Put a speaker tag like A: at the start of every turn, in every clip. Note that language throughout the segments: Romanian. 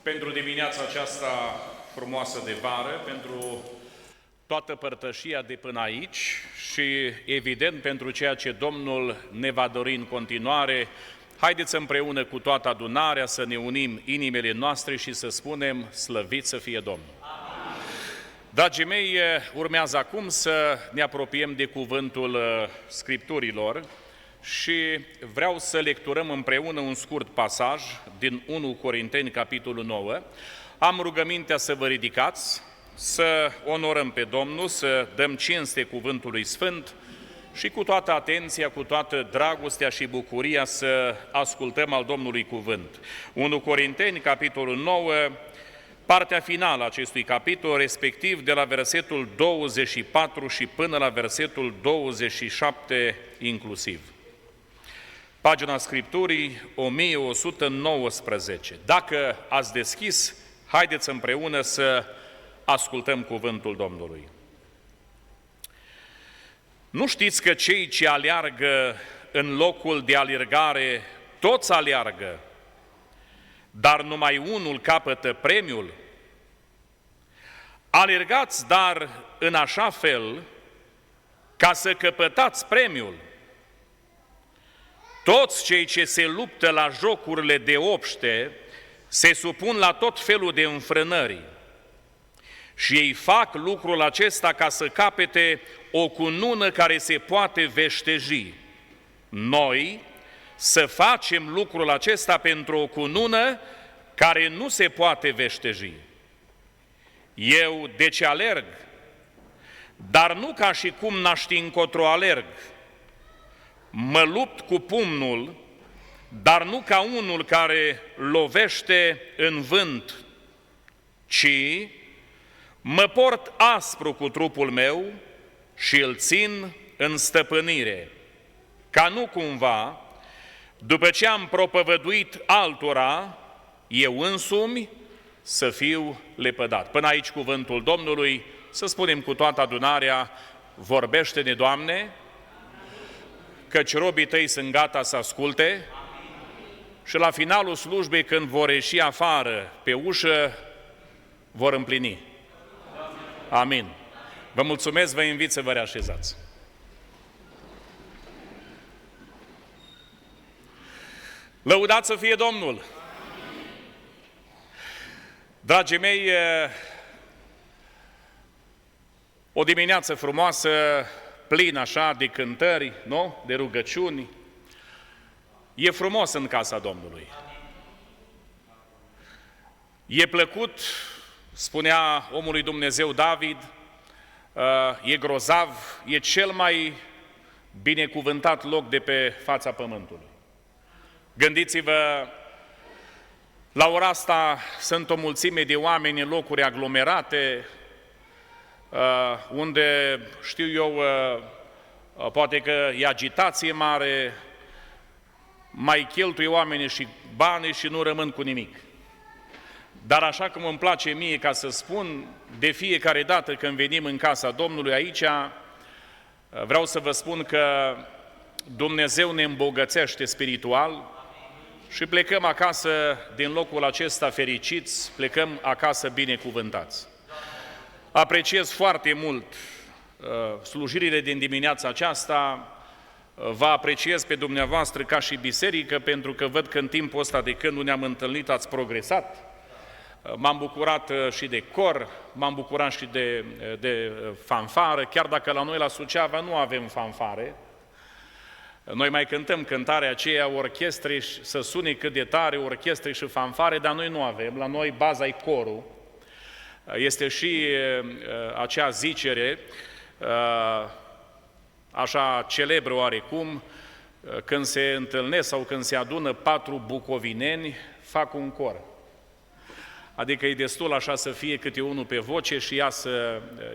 A: pentru dimineața aceasta frumoasă de vară, pentru toată părtășia de până aici și, evident, pentru ceea ce Domnul ne va dori în continuare. Haideți împreună cu toată adunarea să ne unim inimile noastre și să spunem: slăvit să fie Domnul! Amin. Dragii mei, urmează acum să ne apropiem de cuvântul Scripturilor și vreau să lecturăm împreună un scurt pasaj din 1 Corinteni, capitolul 9. Am rugămintea să vă ridicați, să onorăm pe Domnul, să dăm cinste cuvântului Sfânt și cu toată atenția, cu toată dragostea și bucuria să ascultăm al Domnului cuvânt. 1 Corinteni, capitolul 9, partea finală a acestui capitol, respectiv de la versetul 24 și până la versetul 27 inclusiv. Pagina Scripturii 1119. Dacă ați deschis, haideți împreună să ascultăm cuvântul Domnului. Nu știți că cei ce aleargă în locul de alergare, toți aleargă, dar numai unul capătă premiul? Alergați, dar în așa fel ca să căpătați premiul. Toți cei ce se luptă la jocurile de obște se supun la tot felul de înfrânări și ei fac lucrul acesta ca să capete o cunună care se poate veșteji. Noi să facem lucrul acesta pentru o cunună care nu se poate veșteji. Eu deci alerg, dar nu ca și cum n-aș ști încotro alerg. Mă lupt cu pumnul, dar nu ca unul care lovește în vânt, ci mă port aspru cu trupul meu și îl țin în stăpânire, ca nu cumva, după ce am propovăduit altora, eu însumi să fiu lepădat. Până aici cuvântul Domnului, să spunem cu toată adunarea: vorbește-ne, Doamne, căci robii tăi sunt gata să asculte. Și la finalul slujbei, când vor ieși afară pe ușă, vor împlini. Amin. Vă mulțumesc, vă invit să vă reașezați. Lăudați să fie Domnul! Dragii mei, o dimineață frumoasă, plină așa de cântări, nu? De rugăciuni. E frumos în casa Domnului. E plăcut, spunea omul lui Dumnezeu David, e grozav, e cel mai binecuvântat loc de pe fața pământului. Gândiți-vă, la ora asta sunt o mulțime de oameni în locuri aglomerate, unde, știu eu, poate că e agitație mare, mai cheltuie oamenii și bani și nu rămân cu nimic. Dar așa cum îmi place mie ca să spun, de fiecare dată când venim în casa Domnului aici, vreau să vă spun că Dumnezeu ne îmbogățește spiritual și plecăm acasă din locul acesta fericiți, plecăm acasă binecuvântați. Apreciez foarte mult slujirile din dimineața aceasta, vă apreciez pe dumneavoastră ca și biserică, pentru că văd că în timpul ăsta de când nu ne-am întâlnit ați progresat. M-am bucurat și de cor, m-am bucurat și de fanfară, chiar dacă la noi la Suceava nu avem fanfare. Noi mai cântăm cântarea aceea, orchestre, să sune cât de tare, orchestre și fanfare, dar noi nu avem, la noi baza e corul. Este și acea zicere, așa celebră oarecum, când se întâlnesc sau când se adună 4 bucovineni, fac un cor. Adică e destul așa să fie câte unul pe voce și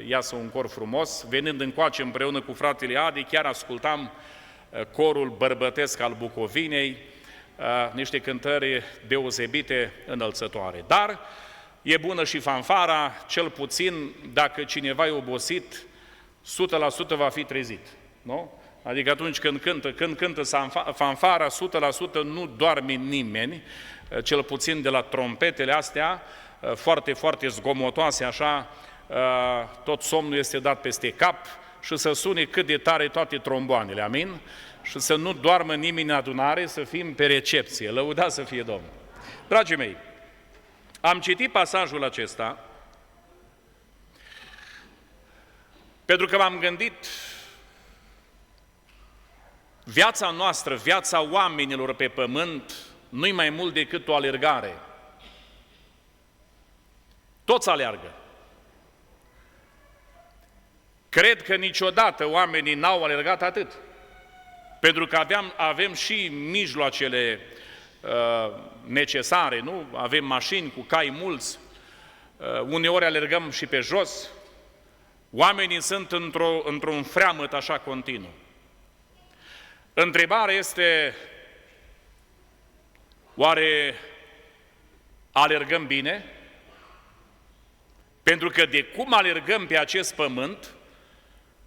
A: iasă un cor frumos. Venind încoace împreună cu fratele Adi, chiar ascultam corul bărbătesc al Bucovinei, niște cântări deosebite, înălțătoare. Dar e bună și fanfara, cel puțin dacă cineva e obosit, 100% va fi trezit, nu? Adică atunci când cântă fanfara, 100% nu doarme nimeni, cel puțin de la trompetele astea, foarte, foarte zgomotoase, așa, tot somnul este dat peste cap și să sune cât de tare toate tromboanele, amin? Și să nu doarmă nimeni în adunare, să fim pe recepție, lăudați să fie Domnul. Dragii mei, am citit pasajul acesta pentru că m-am gândit, viața noastră, viața oamenilor pe pământ, nu-i mai mult decât o alergare. Toți aleargă. Cred că niciodată oamenii n-au alergat atât. Pentru că avem și mijloacele necesare, nu? Avem mașini cu cai mulți, uneori alergăm și pe jos. Oamenii sunt într-un freamăt așa continuu. Întrebarea este, oare alergăm bine? Pentru că de cum alergăm pe acest pământ,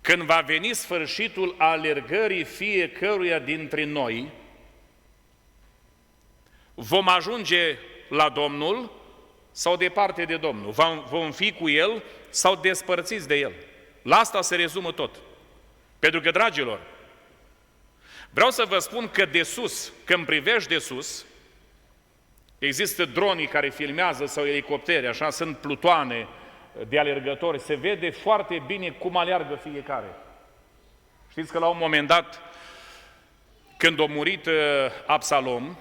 A: când va veni sfârșitul alergării fiecăruia dintre noi, vom ajunge la Domnul sau departe de Domnul? Vom fi cu El sau despărțiți de El? La asta se rezumă tot. Pentru că, dragilor, vreau să vă spun că de sus, când privești de sus, există dronii care filmează sau elicoptere, așa, sunt plutoane de alergători, se vede foarte bine cum aleargă fiecare. Știți că la un moment dat, când a murit Absalom,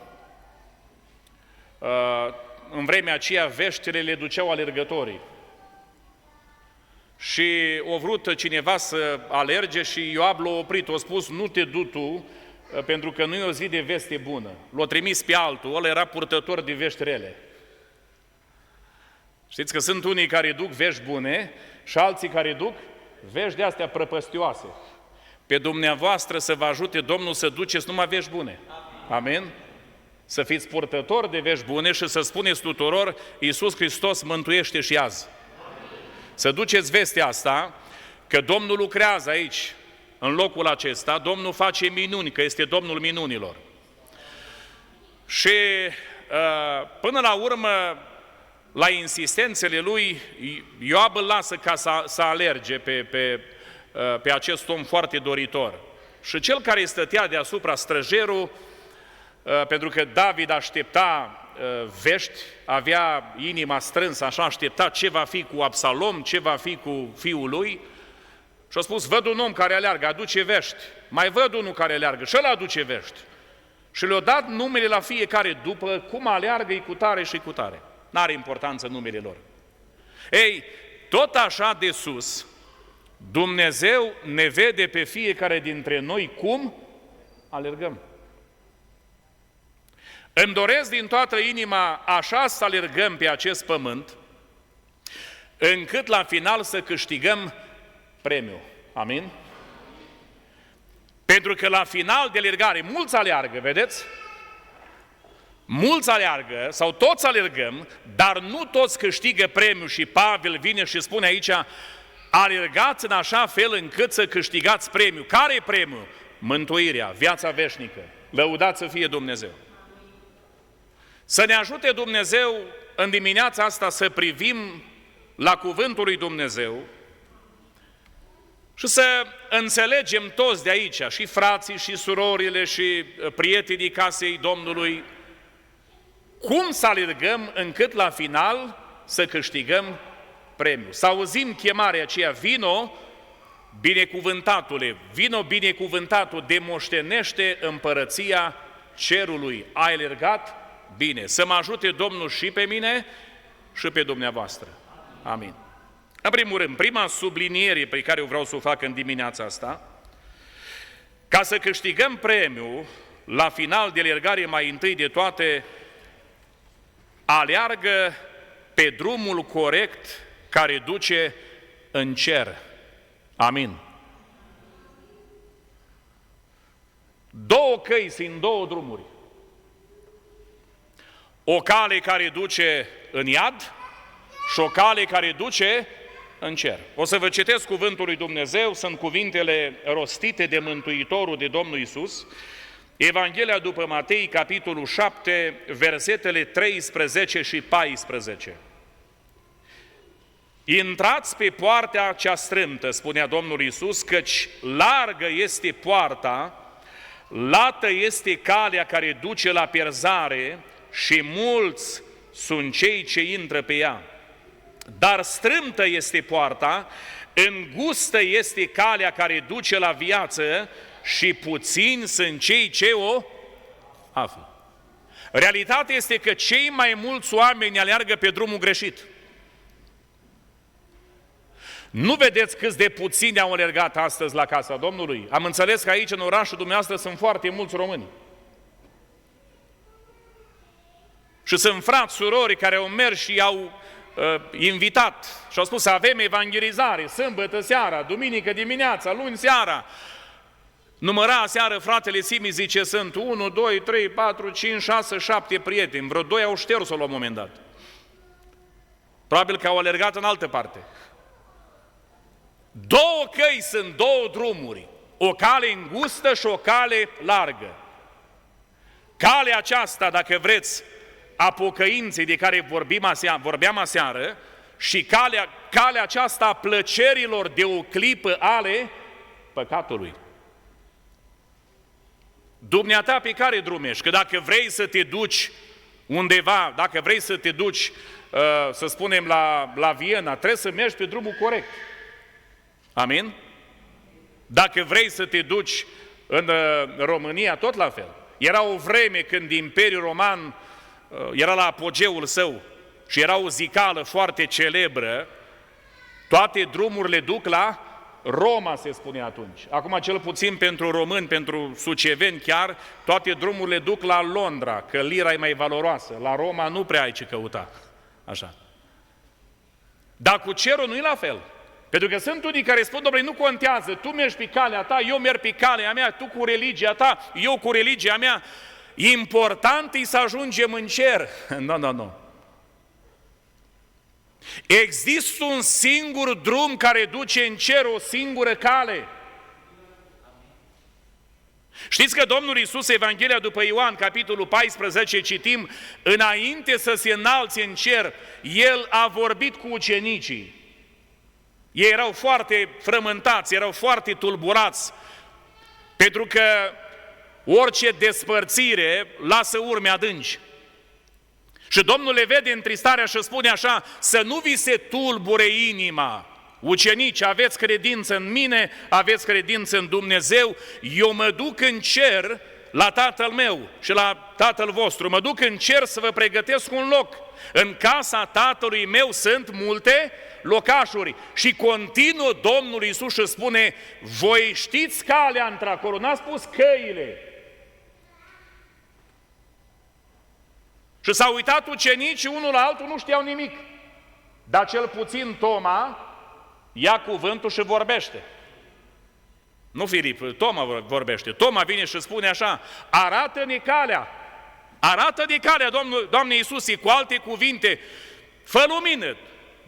A: în vremea aceea veștile le duceau alergătorii. Și a vrut cineva să alerge și Ioab l-a oprit, a spus, nu te du tu, pentru că nu e o zi de veste bună. L-a trimis pe altul, ăla era purtător de vești rele. Știți că sunt unii care duc vești bune și alții care duc vești de astea prăpăstioase. Pe dumneavoastră să vă ajute Domnul să duceți numai vești bune. Amin? Să fiți purtători de vești bune și să spuneți tuturor, Iisus Hristos mântuiește și azi. Să duceți vestea asta, că Domnul lucrează aici, în locul acesta, Domnul face minuni, că este Domnul minunilor. Și până la urmă, la insistențele lui, Ioab îl lasă ca să alerge pe acest om foarte doritor. Și cel care stătea deasupra, străjerul, pentru că David aștepta vești, avea inima strânsă, așa aștepta ce va fi cu Absalom, ce va fi cu fiul lui, și a spus, văd un om care aleargă, aduce vești, mai văd unul care aleargă și ăla aduce vești. Și le-a dat numele la fiecare, după cum aleargă, e cu tare și cu tare. N-are importanță numele lor. Ei, tot așa de sus, Dumnezeu ne vede pe fiecare dintre noi cum alergăm. Îmi doresc din toată inima așa să alergăm pe acest pământ, încât la final să câștigăm premiul. Amin? Pentru că la final de alergare, mulți aleargă, vedeți? Mulți aleargă, sau toți alergăm, dar nu toți câștigă premiul și Pavel vine și spune aici, alergați în așa fel încât să câștigați premiul. Care e premiul? Mântuirea, viața veșnică. Lăudați să fie Dumnezeu. Să ne ajute Dumnezeu în dimineața asta să privim la cuvântul lui Dumnezeu și să înțelegem toți de aici, și frații, și surorile, și prietenii casei Domnului, cum să alergăm încât la final să câștigăm premiul. Să auzim chemarea aceea, vino binecuvântatule, vino binecuvântatul, demoștenește împărăția cerului. Ai alergat? Bine. Să mă ajute Domnul și pe mine și pe dumneavoastră. Amin. În primul rând, prima subliniere pe care o vreau să o fac în dimineața asta, ca să câștigăm premiul, la final de alergare, mai întâi de toate, aleargă pe drumul corect care duce în cer. Amin. Două căi sunt două drumuri. O cale care duce în iad și o cale care duce în cer. O să vă citesc cuvântul lui Dumnezeu, sunt cuvintele rostite de Mântuitorul, de Domnul Iisus, Evanghelia după Matei, capitolul 7, versetele 13 și 14. Intrați pe poarta cea strâmtă, spunea Domnul Iisus, căci largă este poarta, lată este calea care duce la pierzare și mulți sunt cei ce intră pe ea. Dar strâmtă este poarta, îngustă este calea care duce la viață și puțini sunt cei ce o află. Realitatea este că cei mai mulți oameni aleargă pe drumul greșit. Nu vedeți câți de puțini au alergat astăzi la casa Domnului? Am înțeles că aici, în orașul dumneavoastră, sunt foarte mulți români. Și sunt frați, surori care au mers și i-au invitat și au spus să avem evangelizare, sâmbătă seara, duminică dimineața, luni seara. Număra seară fratele Simi, zice, sunt 1, 2, 3, 4, 5, 6, 7 prieteni. Vreo 2 au șters-o la un moment dat. Probabil că au alergat în altă parte. 2 căi sunt, 2 drumuri. O cale îngustă și o cale largă. Calea aceasta, dacă vreți, a pocăinței de care vorbeam aseară și calea aceasta a plăcerilor de o clipă ale păcatului. Dumneata pe care drum ești? Că dacă vrei să te duci undeva, dacă vrei să te duci, să spunem, la Viena, trebuie să mergi pe drumul corect. Amin? Dacă vrei să te duci în România, tot la fel. Era o vreme când Imperiul Roman era la apogeul său și era o zicală foarte celebră, toate drumurile duc la Roma, se spune atunci. Acum, cel puțin pentru români, pentru suceveni chiar, toate drumurile duc la Londra, că lira e mai valoroasă. La Roma nu prea ai ce căuta. Așa. Dar cu cerul nu e la fel. Pentru că sunt unii care spun, domnule, nu contează, tu mergi pe calea ta, eu merg pe calea mea, tu cu religia ta, eu cu religia mea. Important e să ajungem în cer. Nu. Există un singur drum care duce în cer, o singură cale. Știți că Domnul Iisus, Evanghelia după Ioan, capitolul 14, citim, înainte să se înalțe în cer, El a vorbit cu ucenicii. Ei erau foarte frământați, erau foarte tulburați, pentru că orice despărțire lasă urme adânci. Și Domnul le vede întristarea și spune așa, să nu vi se tulbure inima. Ucenici, aveți credință în mine, aveți credință în Dumnezeu, eu mă duc în cer la Tatăl meu și la Tatăl vostru, mă duc în cer să vă pregătesc un loc. În casa Tatălui meu sunt multe locașuri. Și continuă Domnul Iisus și spune, voi știți calea într-acolo, n-a spus căile. Și s-au uitat ucenicii unul la altul, nu știau nimic. Dar cel puțin Toma ia cuvântul și vorbește. Nu Filip, Toma vorbește. Toma vine și spune așa, arată-ne calea. Arată-ne calea, Doamne Iisuse, cu alte cuvinte, fă lumină.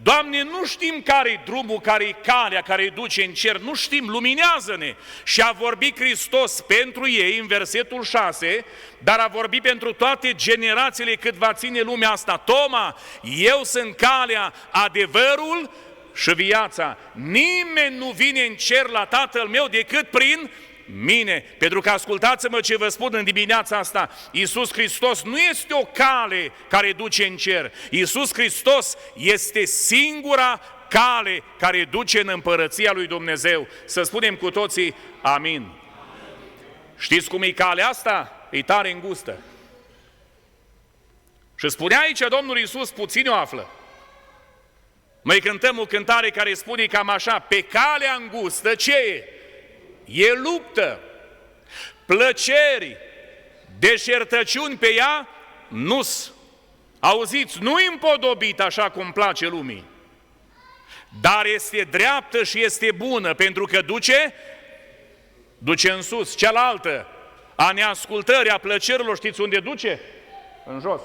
A: Doamne, nu știm care-i drumul, care-i calea, care-i duce în cer, nu știm, luminează-ne. Și a vorbit Hristos pentru ei, în versetul 6, dar a vorbit pentru toate generațiile cât va ține lumea asta. Toma, eu sunt calea, adevărul și viața. Nimeni nu vine în cer la Tatăl meu decât prin mine. Pentru că ascultați-mă ce vă spun în dimineața asta, Iisus Hristos nu este o cale care duce în cer. Iisus Hristos este singura cale care duce în împărăția lui Dumnezeu. Să spunem cu toții amin. Știți cum e calea asta? E tare îngustă. Și spunea aici Domnul Iisus, puțini o află. Noi cântăm o cântare care spune cam așa, pe calea îngustă ce e? E luptă, plăceri, deșertăciuni pe ea, nu-s. Auziți, nu-i împodobit așa cum place lumii, dar este dreaptă și este bună, pentru că duce în sus. Cealaltă, a neascultării, a plăcerilor, știți unde duce? În jos.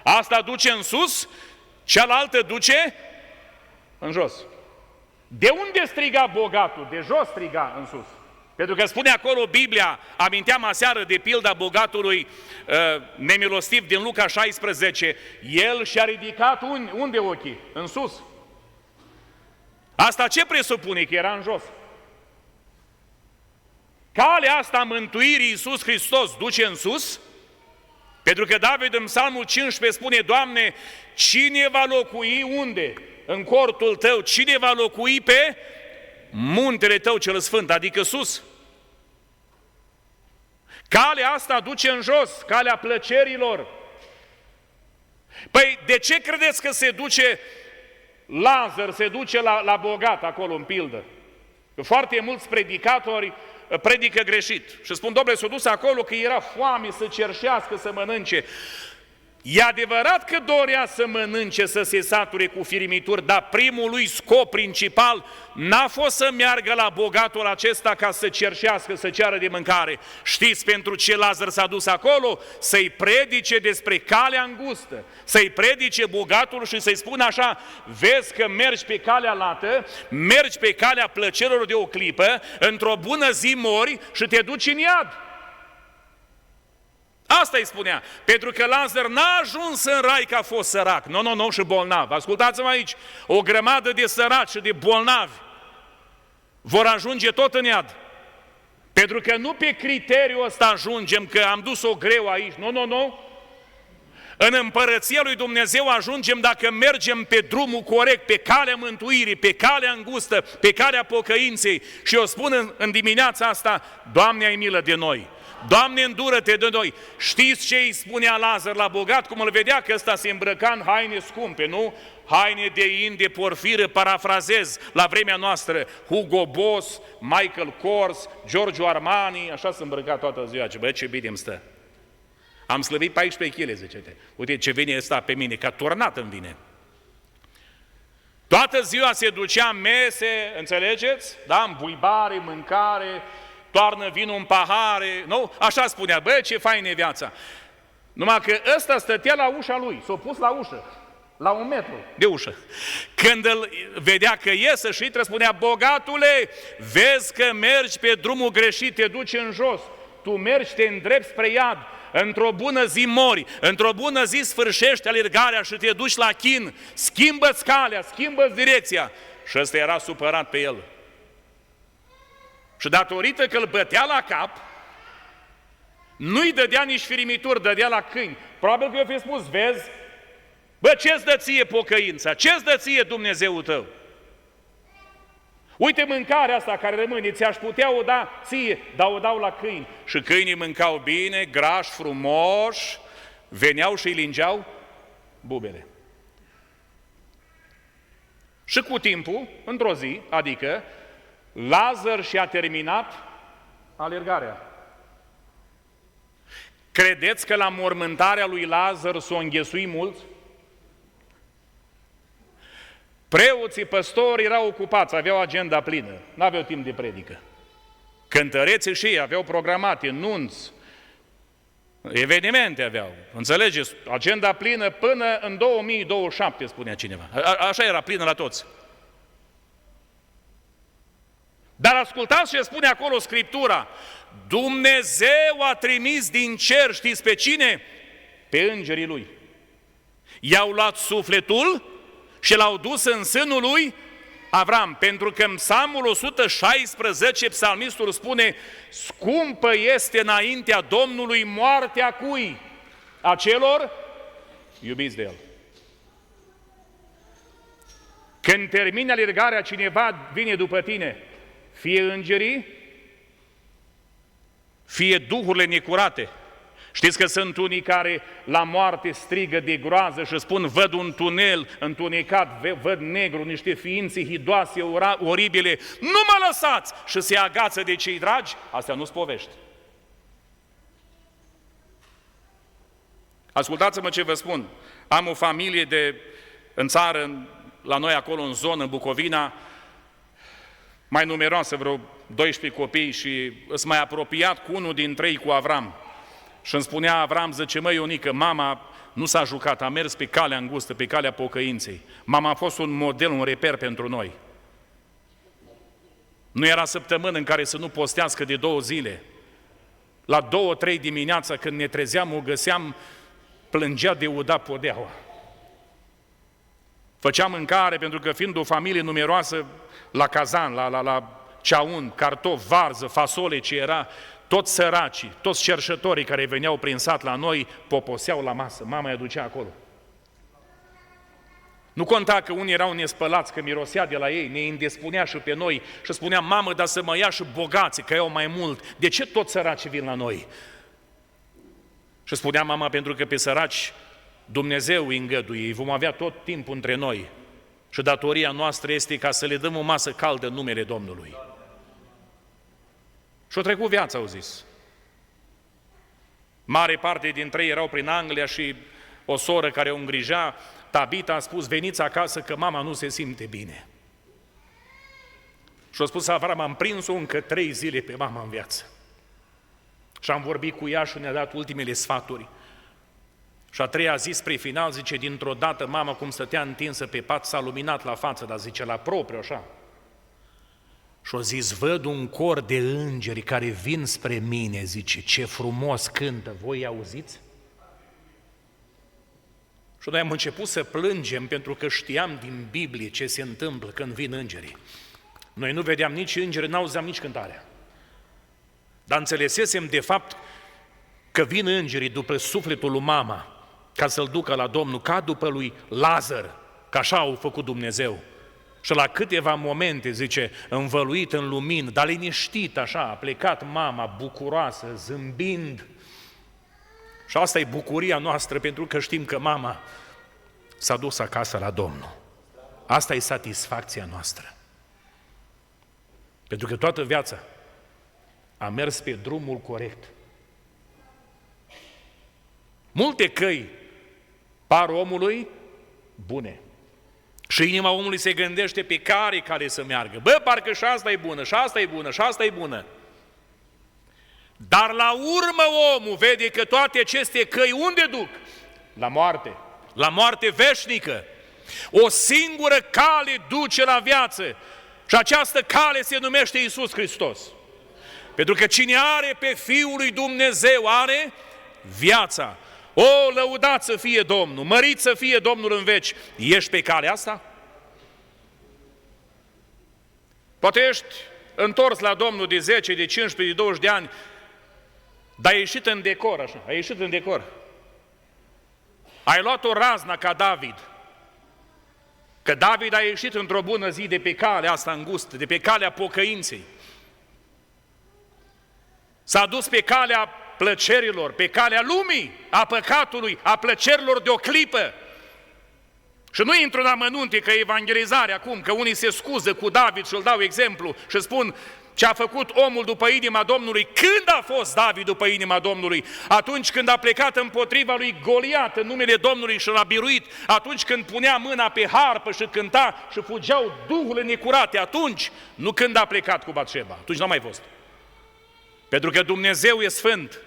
A: Asta duce în sus, cealaltă duce în jos. De unde striga bogatul? De jos striga în sus. Pentru că spune acolo Biblia, aminteam aseară de pilda bogatului nemilostiv din Luca 16, el și-a ridicat unde ochii? În sus. Asta ce presupune? Că era în jos. Calea asta a mântuirii Iisus Hristos duce în sus? Pentru că David în Psalmul 15 spune, Doamne, cine va locui unde? În cortul Tău. Cine va locui pe muntele Tău cel sfânt, adică sus? Calea asta duce în jos, calea plăcerilor. Păi de ce credeți că se duce Lazar, se duce la bogat acolo în pildă? Că foarte mulți predicatori predică greșit și spun, domnule, s-a dus acolo că era foame să cerșească, să mănânce. E adevărat că dorea să mănânce, să se sature cu firimituri, dar primul lui scop principal n-a fost să meargă la bogatul acesta ca să cerșească, să ceară de mâncare. Știți pentru ce Lazar s-a dus acolo? Să-i predice despre calea îngustă, să-i predice bogatul și să-i spună așa, vezi că mergi pe calea lată, mergi pe calea plăcerilor de o clipă, într-o bună zi mori și te duci în iad. Asta îi spunea, pentru că Lazar n-a ajuns în rai că a fost sărac, nu, și bolnav. Ascultați-mă aici, o grămadă de săraci și de bolnavi vor ajunge tot în iad. Pentru că nu pe criteriul ăsta ajungem, că am dus-o greu aici, nu. În împărăția lui Dumnezeu ajungem dacă mergem pe drumul corect, pe calea mântuirii, pe calea îngustă, pe calea pocăinței. Și eu spun în dimineața asta, Doamne, ai milă de noi! Doamne, îndură-te de noi! Știți ce îi spunea Lazar la bogat? Cum îl vedea că ăsta se îmbrăca în haine scumpe, nu? Haine de in, de porfiră, parafrazez, la vremea noastră, Hugo Boss, Michael Kors, Giorgio Armani, așa se îmbrăca toată ziua. Bă, ce bine îmi stă! Am slăbit 14 kg, zice-te. Uite ce vine ăsta pe mine, ca turnat îmi vine. Toată ziua se ducea mese, înțelegeți? Da, îmbuibare, mâncare, toarnă vinul în pahare, nu? Așa spunea, bă, ce faină e viața. Numai că ăsta stătea la ușa lui, s-a pus la ușă, la 1 metru de ușă. Când îl vedea că iese și îi spunea, bogatule, vezi că mergi pe drumul greșit, te duci în jos, tu mergi, te îndrepți spre iad, într-o bună zi mori, într-o bună zi sfârșești alergarea și te duci la chin, schimbă-ți calea, schimbă-ți direcția. Și ăsta era supărat pe el. Și datorită că îl bătea la cap, nu-i dădea nici firimituri, dădea la câini. Probabil că i-o fi spus, vezi, bă, ce-ți dă ție pocăința? Ce-ți dă ție Dumnezeul tău? Uite mâncarea asta care rămâne, ți-aș putea o da ție, dar o dau la câini. Și câinii mâncau bine, grași, frumoși, veneau și îi lingeau bubele. Și cu timpul, într-o zi, adică, Lazar și-a terminat alergarea. Credeți că la mormântarea lui Lazar s-o înghesui mulți? Preoții, păstorii erau ocupați, aveau agenda plină, n-aveau timp de predică. Cântăreții și ei aveau programate, nunți, evenimente aveau. Înțelegeți? Agenda plină până în 2027, spunea cineva. Așa era plină la toți. Dar ascultați ce spune acolo Scriptura. Dumnezeu a trimis din cer, știți pe cine? Pe îngerii Lui. I-au luat sufletul și l-au dus în sânul lui Avram, pentru că în Psalmul 116 psalmistul spune, scumpă este înaintea Domnului moartea cui? A celor iubiți de El. Când termine alergarea, cineva vine după tine, fie îngerii, fie duhurile necurate. Știți că sunt unii care la moarte strigă de groază și spun, văd un tunel întunecat, văd negru, niște ființe hidoase, oribile, nu mă lăsați! Și se agață de cei dragi, astea nu-s povești. Ascultați-mă ce vă spun. Am o familie în țară, la noi acolo în zonă, în Bucovina, mai numeroasă, vreo 12 copii și îs mai apropiat cu unul dintre ei, cu Avram. Și îmi spunea Avram, zice, măi Ionică, mama nu s-a jucat, a mers pe calea îngustă, pe calea pocăinței. Mama a fost un model, un reper pentru noi. Nu era săptămână în care să nu postească de 2 zile. La 2-3 dimineața, când ne trezeam, o găseam, plângea de uda podeaua. Făceam mâncare, pentru că fiind o familie numeroasă, la cazan, la ceaun, cartofi, varză, fasole, ce era, toți săracii, toți cerșătorii care veneau prin sat la noi, poposeau la masă, mama îi aducea acolo. Nu conta că unii erau nespălați, că mirosea de la ei, ne îndespunea și pe noi și spunea, mamă, dar să mă ia și bogații, că iau mai mult. De ce toți săracii vin la noi? Și spunea mama, pentru că pe săraci Dumnezeu îi îngăduie, îi vom avea tot timpul între noi. Și datoria noastră este ca să le dăm o masă caldă în numele Domnului. Și-o trecut viața, au zis. Mare parte dintre ei erau prin Anglia și o soră care o îngrija, Tabita, a spus, veniți acasă că mama nu se simte bine. Și a spus Avram, am prins-o încă 3 zile pe mama în viață. Și am vorbit cu ea și ne-a dat ultimele sfaturi. Și a 3-a zi, spre final, zice, dintr-o dată mama cum stătea întinsă pe pat s-a luminat la față, dar zice, la propriu așa. Și a zis, văd un cor de îngeri care vin spre mine, zice, ce frumos cântă, voi auziți? Și noi am început să plângem pentru că știam din Biblie ce se întâmplă când vin îngerii. Noi nu vedeam nici îngeri, n-auzeam nici cântarea. Dar înțelesesem de fapt că vin îngerii după sufletul lui mama ca să-l ducă la Domnul, ca după lui Lazar, că așa au făcut Dumnezeu. Și la câteva momente, zice, învăluit în lumină, dar liniștit așa, a plecat mama bucuroasă, zâmbind. Și asta e bucuria noastră, pentru că știm că mama s-a dus acasă la Domnul. Asta e satisfacția noastră. Pentru că toată viața a mers pe drumul corect. Multe căi par omului bune. Și inima omului se gândește pe care să meargă. Bă, parcă și asta e bună, și asta e bună, și asta e bună. Dar la urmă omul vede că toate aceste căi unde duc? La moarte. La moarte veșnică. O singură cale duce la viață. Și această cale se numește Iisus Hristos. Pentru că cine are pe Fiul lui Dumnezeu are viața. O, lăudat să fie Domnul, mărit să fie Domnul în veci. Ești pe calea asta? Poate ești întors la Domnul de 10, de 15, de 20 de ani, dar ai ieșit în decor, așa, ai ieșit în decor. Ai luat o razna ca David. Că David a ieșit într-o bună zi de pe calea asta îngustă, de pe calea pocăinței. S-a dus pe calea plăcerilor, pe calea lumii, a păcatului, a plăcerilor de o clipă. Și nu intru în amănunte că evangelizare acum, că unii se scuză cu David și îl dau exemplu și spun ce a făcut omul după inima Domnului. Când a fost David după inima Domnului? Atunci când a plecat împotriva lui Goliat în numele Domnului și l-a biruit, atunci când punea mâna pe harpă și cânta și fugeau duhurile necurate, atunci, nu când a plecat cu Batșeba, atunci n-a mai fost. Pentru că Dumnezeu e sfânt.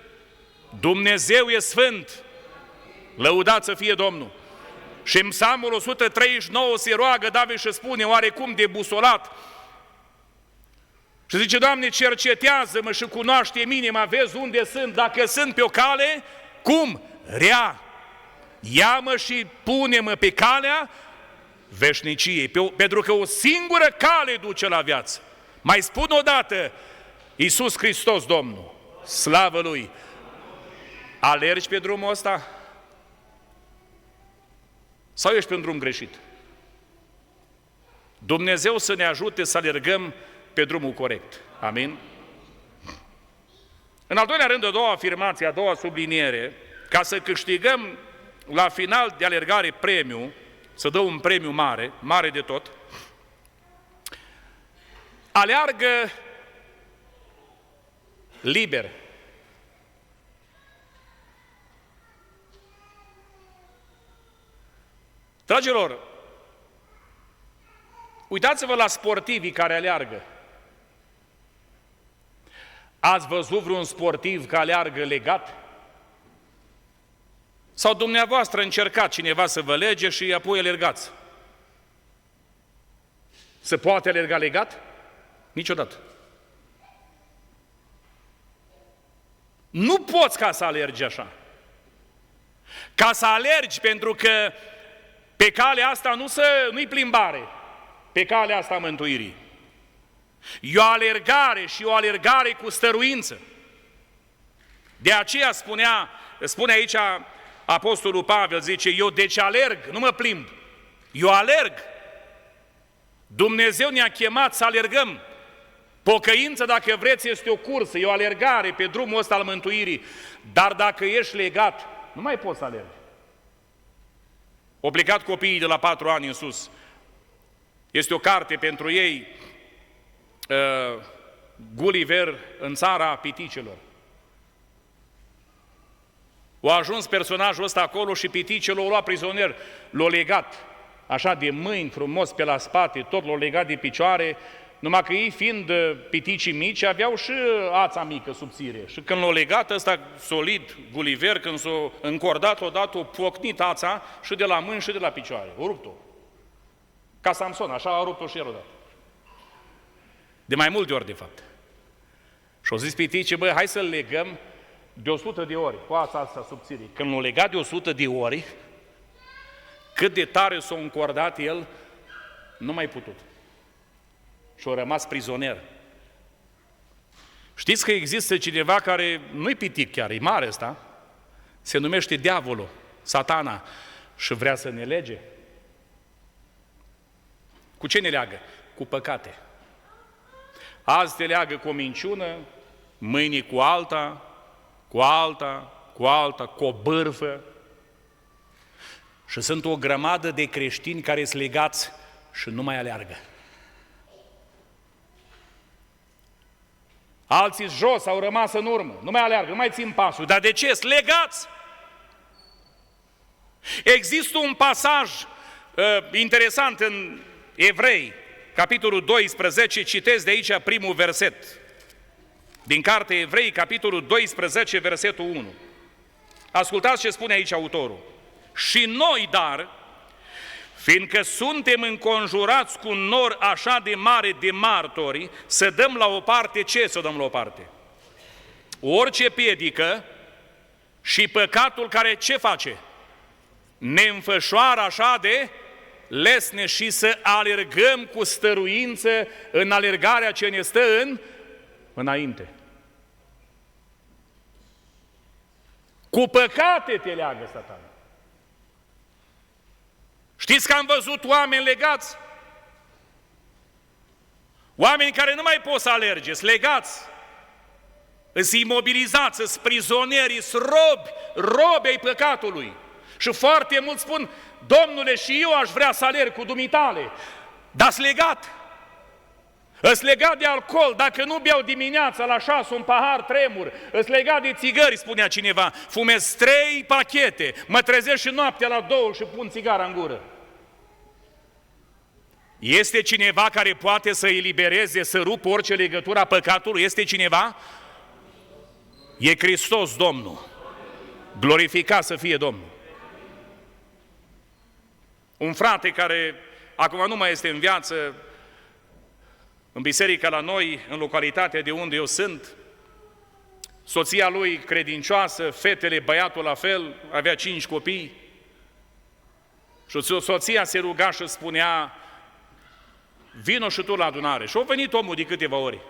A: Dumnezeu e sfânt. Lăudat să fie Domnul. Și în Psalmul 139 se roagă David și spune, oarecum debusolat, și zice, Doamne, cercetează-mă și cunoaște-mi inima, vezi unde sunt, dacă sunt pe o cale, cum? Rea. Ia-mă și pune-mă pe calea veșniciei, pentru că o singură cale duce la viață. Mai spun o dată, Iisus Hristos, Domnul, slavă Lui. Alergi pe drumul ăsta? Sau ești pe un drum greșit? Dumnezeu să ne ajute să alergăm pe drumul corect. Amin? În al doilea rând, a doua afirmație, a doua subliniere, ca să câștigăm la final de alergare premiu, să dă un premiu mare, mare de tot, aleargă liber. Dragilor, uitați-vă la sportivii care aleargă. Ați văzut vreun sportiv care aleargă legat? Sau dumneavoastră încercați cineva să vă lege și apoi alergați? Se poate alerga legat? Niciodată. Nu poți ca să alergi așa. Ca să alergi, pentru că pe calea asta nu-i plimbare, pe calea asta a mântuirii. E o alergare și o alergare cu stăruință. De aceea spune aici Apostolul Pavel, zice, eu deci alerg, nu mă plimb, eu alerg. Dumnezeu ne-a chemat să alergăm. Pocăință, dacă vreți, este o cursă, e o alergare pe drumul ăsta al mântuirii. Dar dacă ești legat, nu mai poți să alergi. Au plecat copiii de la 4 ani în sus. Este o carte pentru ei, Gulliver în țara piticelor. A ajuns personajul ăsta acolo și piticele l-a luat prizonier, l-a legat, așa de mâini, frumos pe la spate, tot l-a legat de picioare, numai că ei, fiind piticii mici, aveau și ața mică subțire. Și când l-a legat ăsta solid, Gulliver, când s-a încordat odată, o pocnit ața și de la mâini și de la picioare. O rupt-o. Ca Samson, așa a rupt-o și el odată. De mai multe ori, de fapt. Și au zis piticii, băi, hai să-l legăm de 100 de ori, cu ața asta subțire. Când l-a legat de 100 de ori, cât de tare s-a încordat el, nu mai putut. Și a rămas prizonier. Știți că există cineva care nu-i pitic chiar, e mare ăsta, se numește diavolul, satana, și vrea să ne lege. Cu ce ne leagă? Cu păcate. Azi te leagă cu o minciună, mâine cu alta, cu alta, cu alta, cu o bârfă. Și sunt o grămadă de creștini care sunt legați și nu mai aleargă. Alții jos, au rămas în urmă, nu mai aleargă, nu mai țin pasul. Dar de ce? Sunt legați! Există un pasaj interesant în Evrei, capitolul 12, citesc de aici primul verset. Din cartea Evrei, capitolul 12, versetul 1. Ascultați ce spune aici autorul. Și noi, dar, fiindcă suntem înconjurați cu un nor așa de mare de martori, să dăm la o parte ce? Să dăm la o parte? Orice piedică și păcatul care ce face? Ne înfășoară așa de lesne și să alergăm cu stăruință în alergarea ce ne stă înainte. Cu păcate te leagă Satan. Știți că am văzut oameni legați? Oameni care nu mai pot să alerge, sunt legați, sunt imobilizați, sunt prizonieri, sunt robi ai păcatului. Și foarte mulți spun, Domnule, și eu aș vrea să alerg cu dumitale, dar sunt legat. Îs legat de alcool, dacă nu beau dimineața la 6 un pahar tremur, îs legat de țigări, spunea cineva, fumez 3 pachete, mă trezesc și noaptea la 2 și pun țigara în gură. Este cineva care poate să elibereze, să rupă orice legătură a păcatului? Este cineva? E Hristos Domnul. Glorificat să fie Domnul. Un frate care acum nu mai este în viață, în biserica la noi, în localitatea de unde eu sunt, soția lui credincioasă, fetele, băiatul la fel, avea 5 copii. Și soția se ruga și spunea, vino și tu la adunare. Și a venit omul de câteva ori.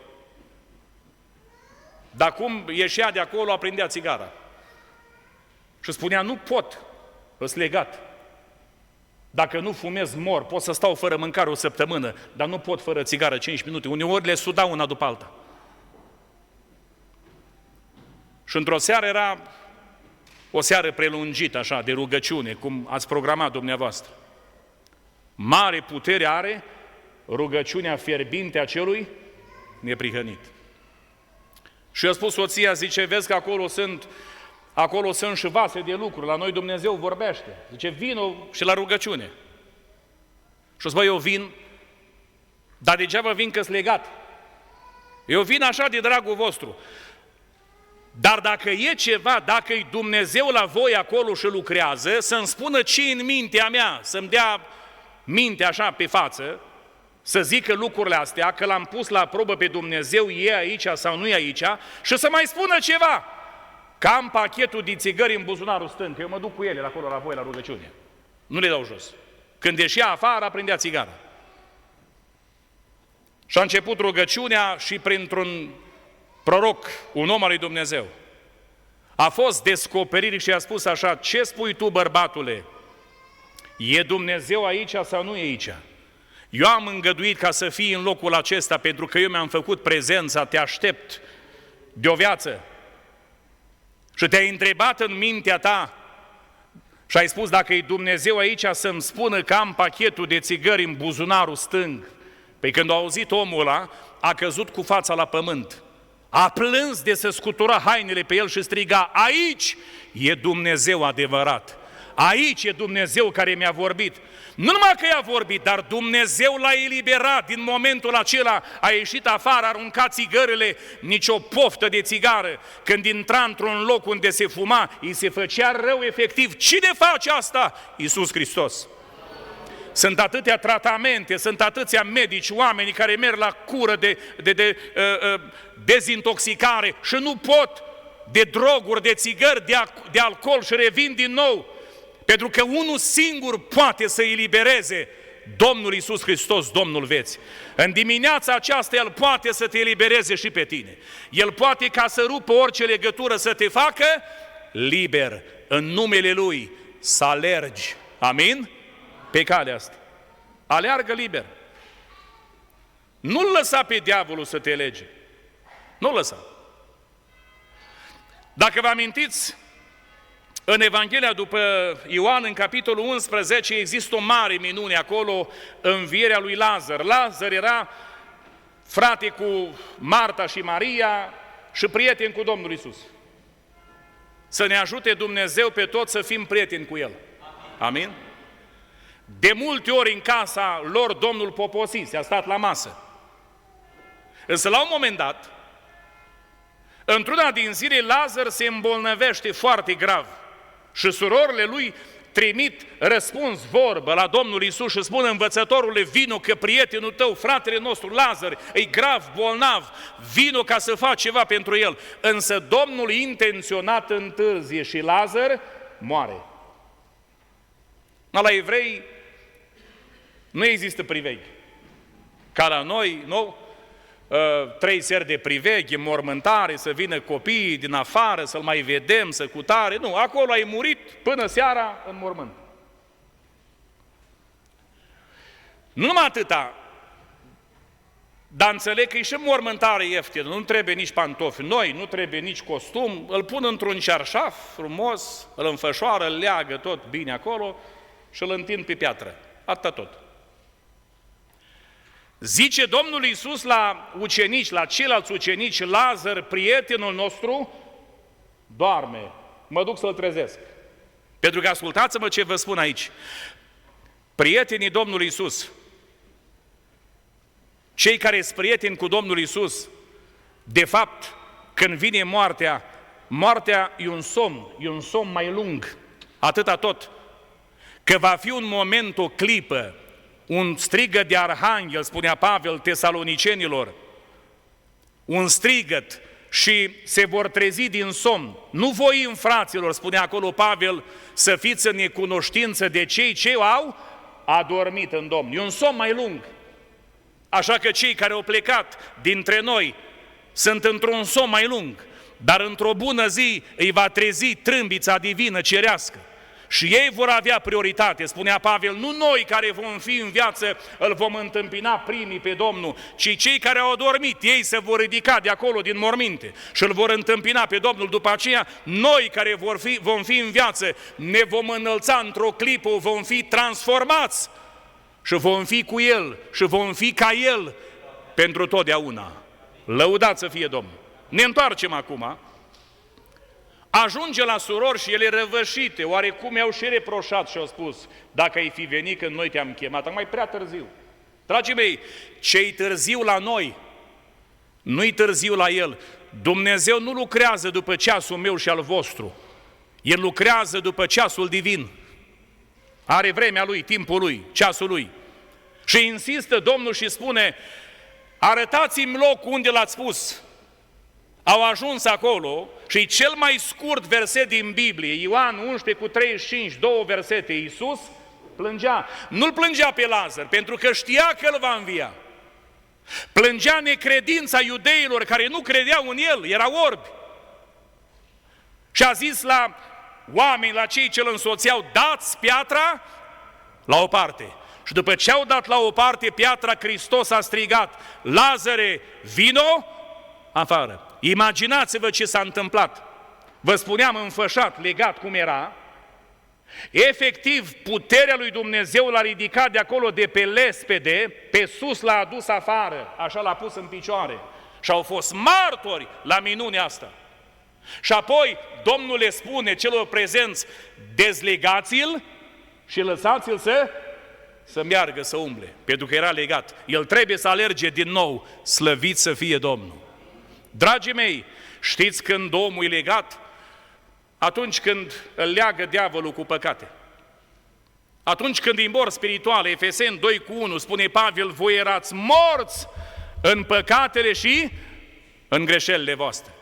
A: Dar cum ieșea de acolo, aprindea țigara. Și spunea, nu pot, îs legat. Dacă nu fumez, mor, pot să stau fără mâncare o săptămână, dar nu pot fără țigară 5 minute. Uneori le sudau una după alta. Și într-o seară era o seară prelungită, așa, de rugăciune, cum ați programat dumneavoastră. Mare putere are rugăciunea fierbinte a celui neprihănit. Și a spus soția, zice, vezi că acolo sunt și vase de lucru, la noi Dumnezeu vorbește. Zice, vino și la rugăciune. Și o să eu vin, dar degeaba vin că-s legat. Eu vin așa de dragul vostru. Dar dacă e ceva, dacă e Dumnezeu la voi acolo și lucrează, să-mi spună ce în mintea mea, să-mi dea mintea așa pe față, să zică lucrurile astea, că l-am pus la probă pe Dumnezeu, e aici sau nu e aici, și să mai spună ceva. Că am pachetul de țigări în buzunarul stâng, că eu mă duc cu ele acolo la voi la rugăciune. Nu le dau jos. Când ieșea afară, aprindea țigara. Și a început rugăciunea și printr-un proroc, un om al lui Dumnezeu, a fost descoperire și a spus așa: ce spui tu, bărbatule? E Dumnezeu aici sau nu e aici? Eu am îngăduit ca să fii în locul acesta pentru că eu mi-am făcut prezența, te aștept de o viață. Și te-ai întrebat în mintea ta și ai spus: dacă e Dumnezeu aici să-mi spună că am pachetul de țigări în buzunarul stâng. Păi când a auzit omul ăla, a căzut cu fața la pământ. A plâns de să scutura hainele pe el și striga: aici e Dumnezeu adevărat. Aici e Dumnezeu care mi-a vorbit. Nu numai că i-a vorbit, dar Dumnezeu l-a eliberat. Din momentul acela a ieșit afară, a aruncat țigările, nicio poftă de țigară. Când intra într-un loc unde se fuma, îi se făcea rău efectiv. Cine face asta? Iisus Hristos. Sunt atâtea tratamente, sunt atâția medici, oameni care merg la cură de dezintoxicare și nu pot, de droguri, de țigări, de alcool, și revin din nou. Pentru că unul singur poate să elibereze: Domnul Iisus Hristos, Domnul vieții. În dimineața aceasta El poate să te elibereze și pe tine. El poate, ca să rupă orice legătură, să te facă liber în numele Lui, să alergi. Amin? Pe calea asta. Aleargă liber. Nu-l lăsa pe diavolul să te lege. Nu-l lăsa. Dacă vă amintiți, în Evanghelia după Ioan, în capitolul 11, există o mare minune acolo, învierea lui Lazar. Lazar era frate cu Marta și Maria și prieten cu Domnul Iisus. Să ne ajute Dumnezeu pe toți să fim prieteni cu El. Amin? De multe ori în casa lor Domnul poposise, a stat la masă. Însă la un moment dat, într-una din zile, Lazar se îmbolnăvește foarte grav. Și surorile lui trimit răspuns vorbă la Domnul Iisus și spun: învățătorule, vino că prietenul tău, fratele nostru Lazar, e grav bolnav, vino ca să faci ceva pentru el. Însă Domnul intenționat întârzie și Lazar moare. La evrei nu există priveghi. Ca la noi, nu? 3 seri de priveghi, mormântare, să vină copiii din afară, să-l mai vedem, să cutare. Nu, acolo ai murit până seara în mormânt. Nu numai atâta, dar înțeleg că e și mormântare ieftină, nu trebuie nici pantofi noi, nu trebuie nici costum, îl pun într-un cearșaf frumos, îl înfășoară, îl leagă tot bine acolo și îl întind pe piatră. Atâta tot. Zice Domnul Iisus la ucenici, la ceilalți ucenici: Lazar, prietenul nostru, doarme. Mă duc să-l trezesc. Pentru că ascultați-mă ce vă spun aici. Prietenii Domnului Iisus, cei care sunt prieteni cu Domnul Iisus, de fapt, când vine moartea, moartea e un somn mai lung, atâta tot, că va fi un moment, o clipă, un strigăt de arhanghel, spunea Pavel tesalonicenilor, un strigăt, și se vor trezi din somn. Nu voi, fraților, spunea acolo Pavel, să fiți în necunoștință de cei ce au adormit în Domnul. E un somn mai lung. Așa că cei care au plecat dintre noi sunt într-un somn mai lung, dar într-o bună zi îi va trezi trâmbița divină cerească. Și ei vor avea prioritate, spunea Pavel, nu noi care vom fi în viață îl vom întâmpina primii pe Domnul, ci cei care au adormit, ei se vor ridica de acolo din morminte și îl vor întâmpina pe Domnul. După aceea, noi care vom fi în viață ne vom înălța într-o clipă, vom fi transformați și vom fi cu El și vom fi ca El pentru totdeauna. Lăudat să fie Domnul! Ne întoarcem acum. Ajunge la surori și ele răvășite, oarecum i-au și reproșat și au spus: dacă ai fi venit când noi te-am chemat, acum e prea târziu. Dragii mei, ce-i târziu la noi, nu-i târziu la El. Dumnezeu nu lucrează după ceasul meu și al vostru. El lucrează după ceasul divin. Are vremea Lui, timpul Lui, ceasul Lui. Și insistă Domnul și spune, arătați-mi locul unde l-ați pus. Au ajuns acolo și cel mai scurt verset din Biblie, Ioan 11:35, 2 versete, Iisus plângea. Nu-l plângea pe Lazar, pentru că știa că îl va învia. Plângea necredința iudeilor care nu credeau în el, erau orbi. Și a zis la oameni, la cei ce îl însoțeau, dați piatra la o parte. Și după ce au dat la o parte piatra, Hristos a strigat, Lazare, vino afară. Imaginați-vă ce s-a întâmplat. Vă spuneam, înfășat, legat cum era. Efectiv, puterea lui Dumnezeu l-a ridicat de acolo, de pe lespede, pe sus l-a adus afară, așa l-a pus în picioare. Și au fost martori la minunea asta. Și apoi Domnul le spune celor prezenți, dezlegați-l și lăsați-l să meargă, să umble, pentru că era legat. El trebuie să alerge din nou, slăvit să fie Domnul. Dragii mei, știți când omul e legat? Atunci când îl leagă diavolul cu păcate. Atunci când din mor spiritual, Efeseni 2:1, spune Pavel, voi erați morți în păcatele și în greșelile voastre.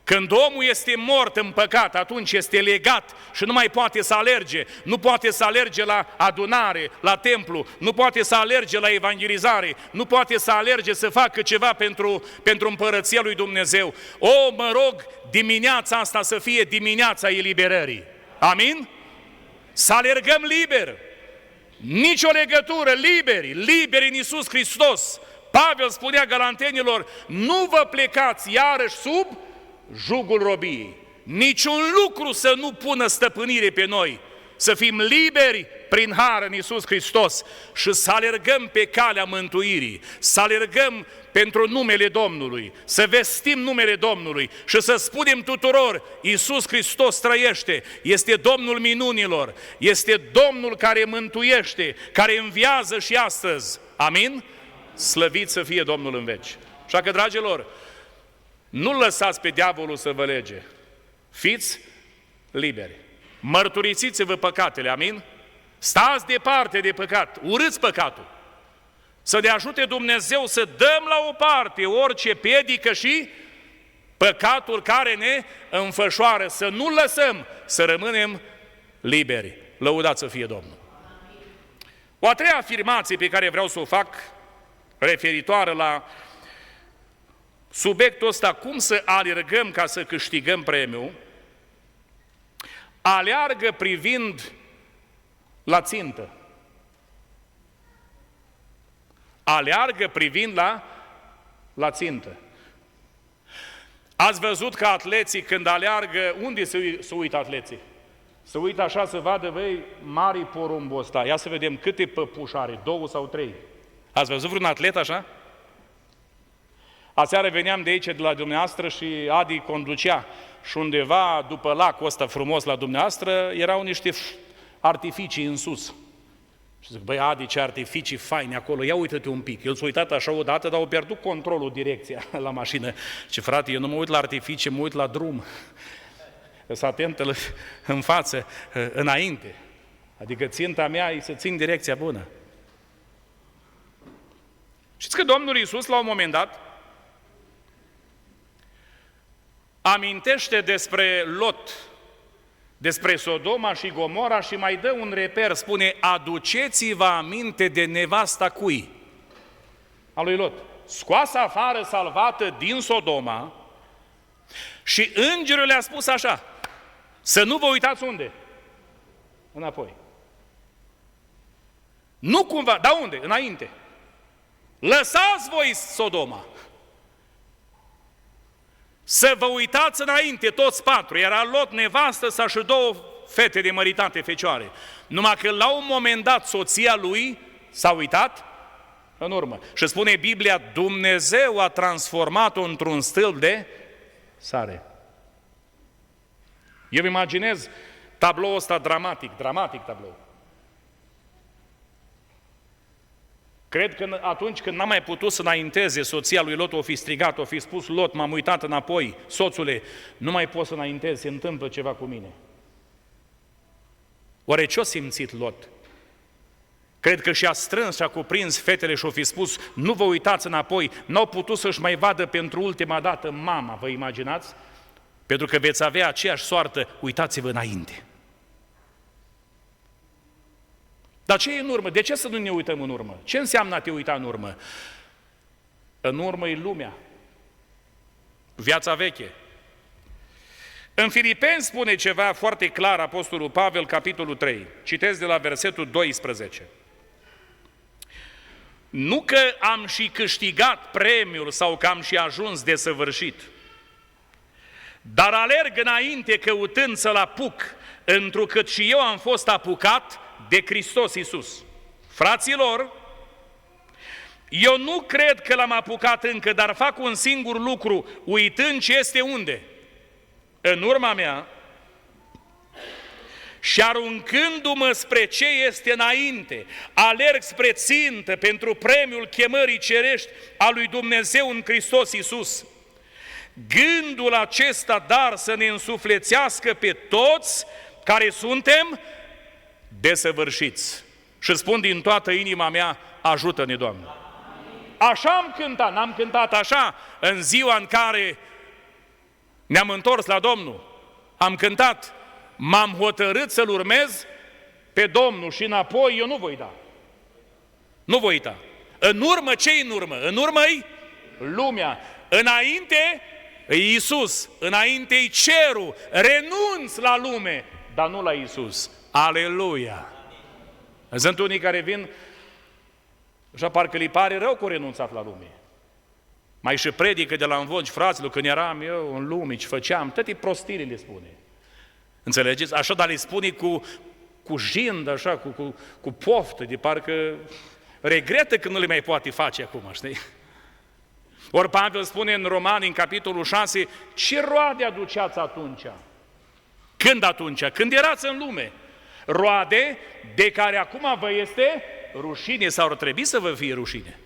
A: Când omul este mort în păcat, atunci este legat și nu mai poate să alerge. Nu poate să alerge la adunare, la templu, nu poate să alerge la evangelizare, nu poate să alerge să facă ceva pentru împărăția lui Dumnezeu. O, mă rog, dimineața asta să fie dimineața eliberării. Amin? Să alergăm liber. Nici o legătură, liberi în Iisus Hristos. Pavel spunea galantenilor, nu vă plecați iarăși sub jugul robiei. Niciun lucru să nu pună stăpânire pe noi, să fim liberi prin har în Iisus Hristos și să alergăm pe calea mântuirii, să alergăm pentru numele Domnului, să vestim numele Domnului și să spunem tuturor, Iisus Hristos trăiește, este Domnul minunilor, este Domnul care mântuiește, care înviază și astăzi. Amin? Slăvit să fie Domnul în veci. Așa că, dragilor, nu lăsați pe diavolul să vă lege. Fiți liberi. Mărturisiți-vă păcatele, amin? Stați departe de păcat, urâți păcatul. Să ne ajute Dumnezeu să dăm la o parte orice piedică și păcatul care ne înfășoară, să nu lăsăm, să rămânem liberi. Lăudați să fie Domnul. O a treia afirmație pe care vreau să o fac, referitoare la subiectul ăsta, cum să alergăm ca să câștigăm premiul, aleargă privind la țintă. Aleargă privind la țintă. Ați văzut că atleții când aleargă, unde se uită atleții? Se uită așa să vadă, băi, mari porumbul ăsta. Ia să vedem câte păpuși are, 2 sau 3. Ați văzut vreun atlet așa? Aseară veneam de aici, de la dumneavoastră, și Adi conducea și undeva după lacul ăsta frumos la dumneavoastră erau niște artificii în sus. Și zic, băi, Adi, ce artificii faine acolo, ia uite-te un pic. El s-a uitat așa odată, dar a pierdut controlul, direcția la mașină. Ce frate, eu nu mă uit la artificii, mă uit la drum. Să atentă în față, înainte. Adică ținta mea e să țin direcția bună. Știți că Domnul Iisus, la un moment dat, amintește despre Lot, despre Sodoma și Gomora și mai dă un reper, spune, aduceți-vă aminte de nevasta cui? A lui Lot. Scoasă afară, salvată din Sodoma, și îngerul le-a spus așa, să nu vă uitați unde? Înapoi. Nu cumva, dar unde? Înainte. Lăsați voi Sodoma. Să vă uitați înainte, toți 4. Era Lot, nevastă sa și 2 fete de măritate, fecioare. Numai că la un moment dat soția lui s-a uitat în urmă. Și spune Biblia, Dumnezeu a transformat-o într-un stâlp de sare. Eu îmi imaginez tabloul ăsta dramatic tablou. Cred că atunci când n-a mai putut să înainteze, soția lui Lot o fi strigat, o fi spus, Lot, m-am uitat înapoi, soțule, nu mai pot să înaintez, se întâmplă ceva cu mine. Oare ce-o simțit Lot? Cred că și-a strâns și a cuprins fetele și-o fi spus, nu vă uitați înapoi, n-au putut să-și mai vadă pentru ultima dată mama, vă imaginați? Pentru că veți avea aceeași soartă, uitați-vă înainte. Dar ce e în urmă? De ce să nu ne uităm în urmă? Ce înseamnă a te uita în urmă? În urmă e lumea, viața veche. În Filipeni spune ceva foarte clar Apostolul Pavel, capitolul 3. Citesc de la versetul 12. Nu că am și câștigat premiul sau că am și ajuns desăvârșit, dar alerg înainte căutând să-l apuc, întrucât și eu am fost apucat de Hristos Iisus. Fraților, eu nu cred că l-am apucat încă, dar fac un singur lucru, uitând ce este unde? În urma mea, și aruncându-mă spre ce este înainte, alerg spre țintă pentru premiul chemării cerești a lui Dumnezeu în Hristos Iisus. Gândul acesta, dar, să ne însuflețească pe toți care suntem desăvârșiți. Și spun din toată inima mea, ajută-ne, Doamne! Așa am cântat, n-am cântat așa în ziua în care ne-am întors la Domnul. Am cântat, m-am hotărât să-L urmez pe Domnul și înapoi eu nu voi da. Nu voi da. În urmă, ce-i în urmă? În urmă-i lumea. Înainte e Iisus, înainte-i cerul. Renunț la lume, dar nu la Iisus. Aleluia! Sunt unii care vin așa parcă li pare rău că au renunțat la lume. Mai și predică de la învoci, fraților, când eram eu în lume, ce făceam, toate prostiile le spune. Înțelegeți? Așa, dar le spune cu jind, așa, cu poftă, de parcă regretă că nu le mai poate face acum, știi? Ori Pavel spune în Romani, în capitolul 6, ce roade aduceați atunci? Când atunci? Când erați în lume. Roade de care acum vă este rușine sau ar trebui să vă fie rușine.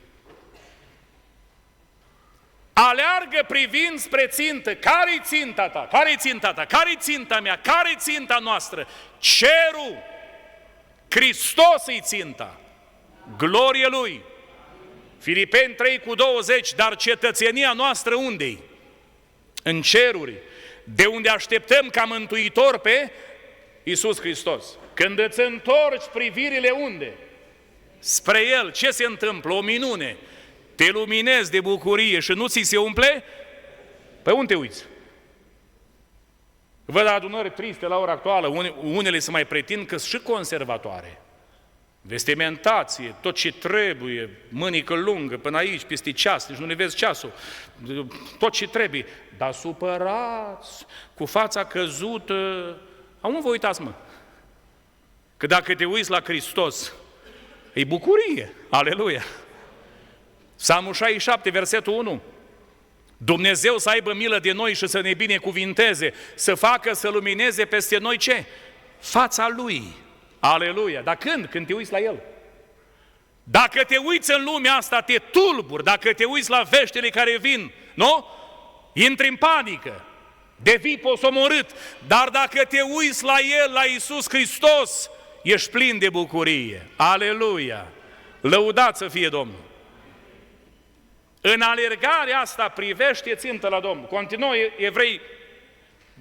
A: Aleargă privind spre țintă. Care-i ținta ta? Care-i ținta ta? Care-i ținta mea? Care-i ținta noastră? Cerul. Hristos îi ținta. Glorie Lui. Filipeni 3:20, dar cetățenia noastră unde-i? În ceruri, de unde așteptăm ca mântuitor pe Iisus Hristos. Când îți întorci privirile unde? Spre El. Ce se întâmplă? O minune. Te luminezi de bucurie și nu ți se umple? Pe unde te uiți? Văd adunări triste la ora actuală, unele se mai pretind că sunt și conservatoare. Vestimentație, tot ce trebuie, mânică lungă, până aici, peste ceas, deci nu le vezi ceasul, tot ce trebuie. Dar supărați, cu fața căzută, nu vă uitați, mă. Că dacă te uiți la Hristos, e bucurie, aleluia. Psalmul 67, versetul 1. Dumnezeu să aibă milă de noi și să ne binecuvinteze, să facă să lumineze peste noi ce? Fața Lui. Aleluia! Dar când? Când te uiți la El. Dacă te uiți în lumea asta, te tulburi, dacă te uiți la veștile care vin, nu? Intri în panică, devii posomorât, dar dacă te uiți la El, la Iisus Hristos, ești plin de bucurie. Aleluia! Lăudat să fie Domnul! În alergarea asta privește țintă la Domnul. Continuă Evrei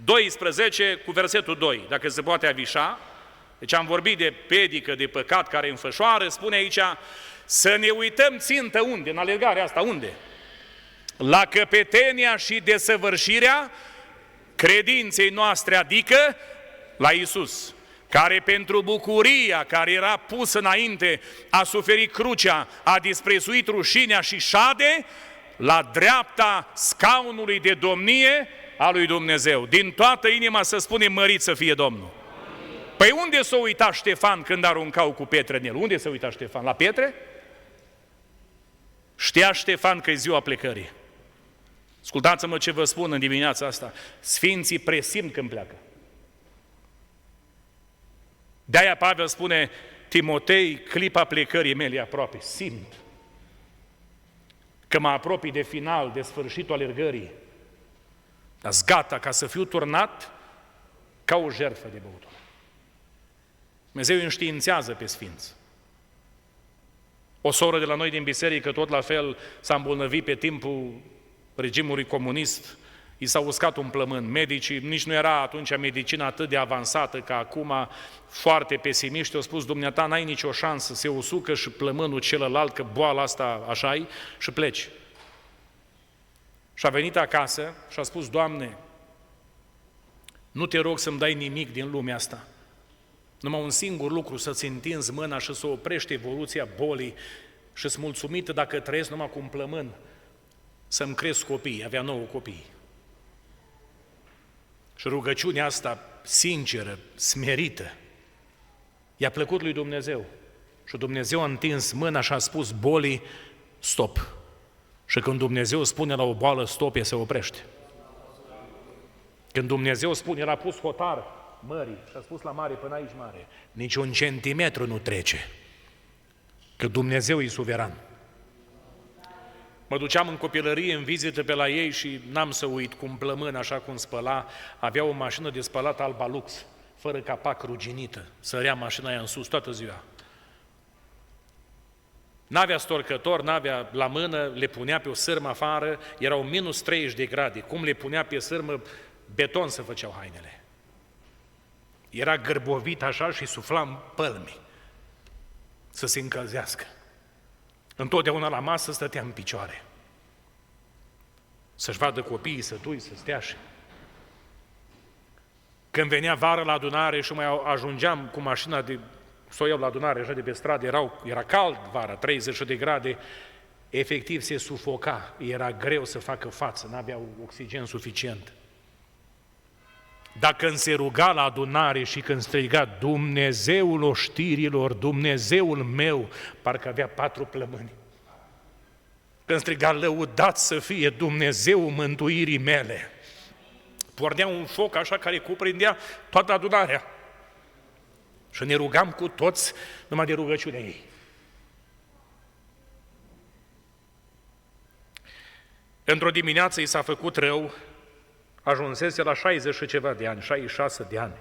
A: 12 cu versetul 2, dacă se poate avișa. Deci am vorbit de pedică, de păcat care înfășoară, spune aici, să ne uităm țintă unde? În alergarea asta unde? La căpetenia și desăvârșirea credinței noastre, adică la Iisus, care pentru bucuria care era pusă înainte a suferit crucea, a disprețuit rușinea și șade la dreapta scaunului de domnie a lui Dumnezeu. Din toată inima să spunem, mărit să fie Domnul. Păi unde s-a uitat Ștefan când aruncau cu pietre în el? Unde s-a uitat Ștefan? La pietre? Știa Ștefan că e ziua plecării. Ascultați-mă ce vă spun în dimineața asta. Sfinții presimt când pleacă. De-aia Pavel spune, Timotei, clipa plecării mele e aproape. Simt că mă apropii de final, de sfârșitul alergării. Dar-s gata ca să fiu turnat ca o jertfă de băutură. Dumnezeu înștiințează pe sfinți. O soră de la noi din biserică, tot la fel, s-a îmbolnăvit pe timpul regimului comunist, i s-a uscat un plămân. Medicii, nici nu era atunci medicina atât de avansată ca acum, foarte pesimiști, au spus, dumneata, n-ai nicio șansă, se usucă și plămânul celălalt, că boala asta așa-i, și pleci. Și a venit acasă și a spus, Doamne, nu te rog să-mi dai nimic din lumea asta. Numai un singur lucru, să-ți întinzi mâna și să oprești evoluția bolii și-s mulțumită dacă trăiesc numai cu un plămân, să-mi cresc copiii, avea 9 copii. Și rugăciunea asta, sinceră, smerită, i-a plăcut lui Dumnezeu. Și Dumnezeu a întins mâna și a spus bolii, stop. Și când Dumnezeu spune la o boală stop, ea se oprește. Când Dumnezeu spune, el a pus hotar mării și a spus la mare până aici mare, nici un centimetru nu trece, că Dumnezeu e suveran. Mă duceam în copilărie în vizită pe la ei și n-am să uit cum plămân, așa cum spăla, avea o mașină de spălat Alba Lux, fără capac, ruginită, sărea mașina aia în sus toată ziua. N-avea storcător, n-avea la mână, le punea pe o sârmă afară, erau minus 30 de grade, cum le punea pe sârmă, beton să făceau hainele. Era gârbovit așa și sufla în pălmi să se încălzească. Întotdeauna la masă stătea în picioare. Să-și vadă copiii, să dui, să stea și... Când venea vară la adunare și mai ajungeam cu mașina să o iau la adunare așa de pe stradă, era cald vara, 30 de grade, efectiv se sufoca, era greu să facă față, n-avea oxigen suficient. Dar când se ruga la adunare și când striga Dumnezeul oștirilor, Dumnezeul meu, parcă avea 4 plămâni. Când striga lăudat să fie Dumnezeul mântuirii mele, pornea un foc așa care cuprindea toată adunarea. Și ne rugam cu toți numai de rugăciunea ei. Într-o dimineață i s-a făcut rău, ajunsese la 60 și ceva de ani, 66 de ani.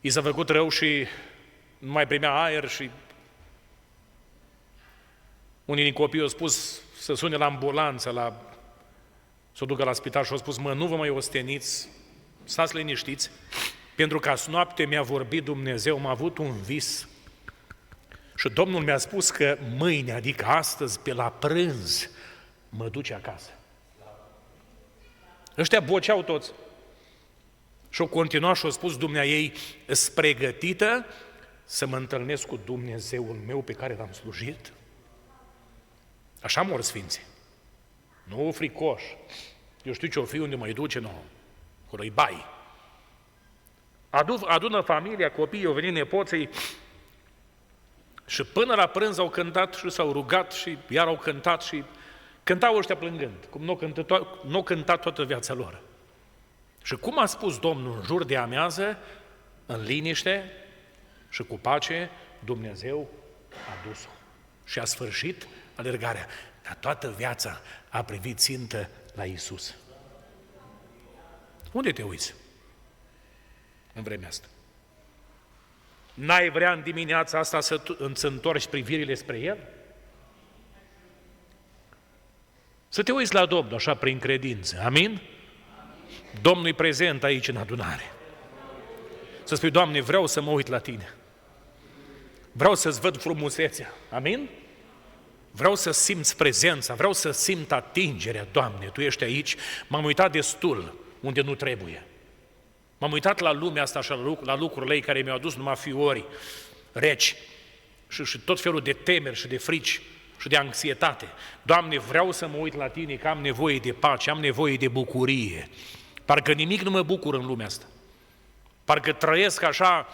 A: I s-a făcut rău și nu mai primea aer și unii din copii au spus să sune la ambulanță, să o ducă la spital și au spus, nu vă mai osteniți, stați liniștiți, pentru că azi noapte mi-a vorbit Dumnezeu, am avut un vis și Domnul mi-a spus că mâine, adică astăzi, pe la prânz, mă duce acasă. Ăștia boceau toți. Și-o continuat și-o spus dumneaei, îs pregătită să mă întâlnesc cu Dumnezeul meu pe care l-am slujit? Așa mor sfinții. Nu fricoși. Eu știu ce-o fi, unde mă duce, nu. Acolo-i bai. Adună familia, copiii, au venit nepoții și până la prânz au cântat și s-au rugat și iar au cântat și cântau ăștia plângând, cum n-au cântat toată viața lor. Și cum a spus Domnul în jur de amiază, în liniște și cu pace, Dumnezeu a dus-o și a sfârșit alergarea. Dar toată viața a privit țintă la Iisus. Unde te uiți în vremea asta? N-ai vrea în dimineața asta să-ți întorci privirile spre El? Să te uiți la Domnul așa prin credință. Amin? Domnul e prezent aici în adunare. Să spui, Doamne, vreau să mă uit la Tine. Vreau să-ți văd frumusețea. Amin? Vreau să simți prezența, vreau să simt atingerea. Doamne, Tu ești aici, m-am uitat destul unde nu trebuie. M-am uitat la lumea asta și la lucrurile ei care mi-au adus numai fiori reci și tot felul de temeri și de frici și de anxietate. Doamne, vreau să mă uit la Tine, că am nevoie de pace, am nevoie de bucurie. Parcă nimic nu mă bucură în lumea asta. Parcă trăiesc așa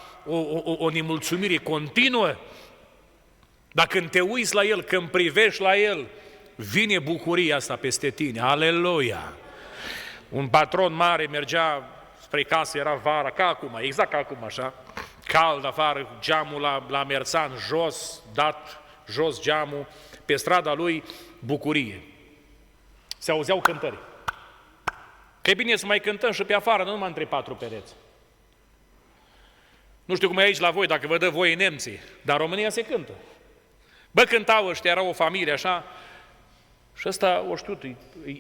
A: o nemulțumire continuă. Dar când te uiți la El, când privești la El, vine bucuria asta peste tine. Aleluia! Un patron mare mergea spre casă, era vara, ca acum, exact ca acum așa, cald afară, geamul la Merțan, dat jos geamul, pe strada lui bucurie. Se auzeau cântări. Că e bine să mai cântăm și pe afară, nu numai între 4 pereți. Nu știu cum e aici la voi, dacă vă dă voie nemții, dar în România se cântă. Bă, cântau ăștia, era o familie așa, și ăsta, o știu,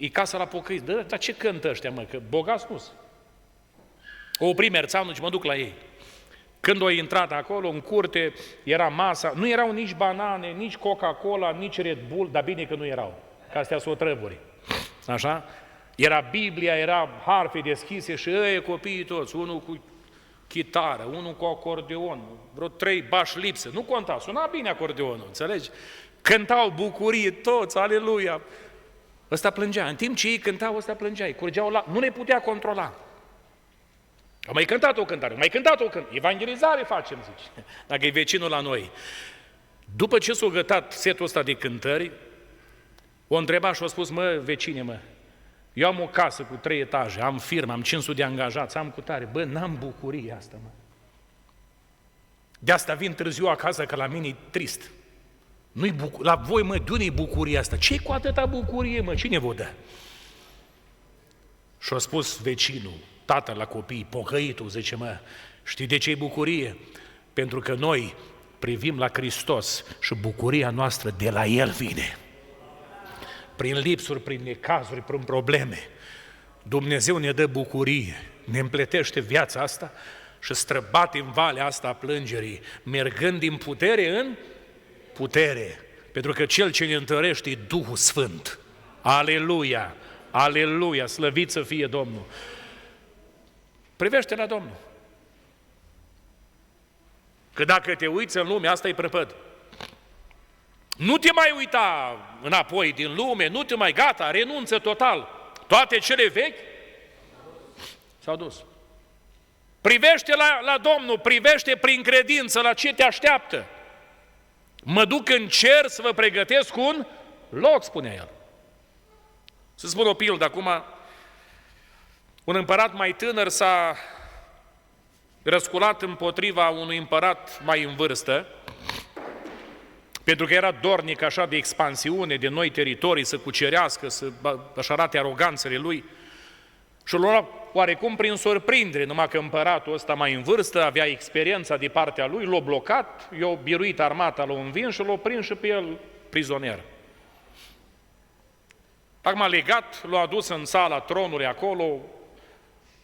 A: e casa la pocăiți. Dar ce cântă ăștia, mă, că bogați nu-s. O opri merțanul și mă duc la ei. Când au intrat acolo, în curte, era masa, nu erau nici banane, nici Coca-Cola, nici Red Bull, dar bine că nu erau, că astea sunt otrăvuri. Așa? Era Biblia, era harfe deschise și ăia copiii toți, unul cu chitară, unul cu acordeon, vreo 3 bași lipsă, nu conta, suna bine acordeonul, înțelegi? Cântau bucurie toți, aleluia! Ăsta plângea, în timp ce ei cântau, ăsta plângea, curgeau la... nu le putea controla. Au mai cântat o cântare, mai cântat o cântare, evangelizare facem, zice, dacă e vecinul la noi. După ce s-a gătat setul ăsta de cântări, o întreba și a spus, mă, vecine, mă, eu am o casă cu 3 etaje, am firmă, am 500 de angajați, am cutare, bă, n-am bucurie asta, mă. De asta vin târziu acasă, că la mine e trist. La voi, mă, de unde-i bucuria asta? Ce-i cu atâta bucurie, mă? Cine vă dă? Și-a spus vecinul, tatăl la copii, pocăitul, zice, mă, știi de ce-i bucurie? Pentru că noi privim la Hristos și bucuria noastră de la El vine. Prin lipsuri, prin necazuri, prin probleme. Dumnezeu ne dă bucurie, ne împletește viața asta și străbate în valea asta a plângerii, mergând din putere în putere, pentru că Cel ce ne întărește e Duhul Sfânt. Aleluia! Aleluia! Slăvit să fie Domnul! Privește la Domnul! Că dacă te uiți în lume, asta e prăpăd. Nu te mai uita înapoi din lume, nu te mai gata, renunță total. Toate cele vechi s-au dus. Privește la Domnul, privește prin credință la ce te așteaptă. Mă duc în cer să vă pregătesc un loc, spunea el. Să spun o pildă acum. Un împărat mai tânăr s-a răsculat împotriva unui împărat mai în vârstă, pentru că era dornic așa de expansiune, de noi teritorii, să cucerească, să-și arate aroganțele lui. Și l-a luat oarecum prin surprindere, numai că împăratul ăsta mai în vârstă avea experiența de partea lui, l-a blocat, i-a biruit armata, l-a învins și l-a prins și pe el prizonier. Acum legat, l-a adus în sala tronului acolo,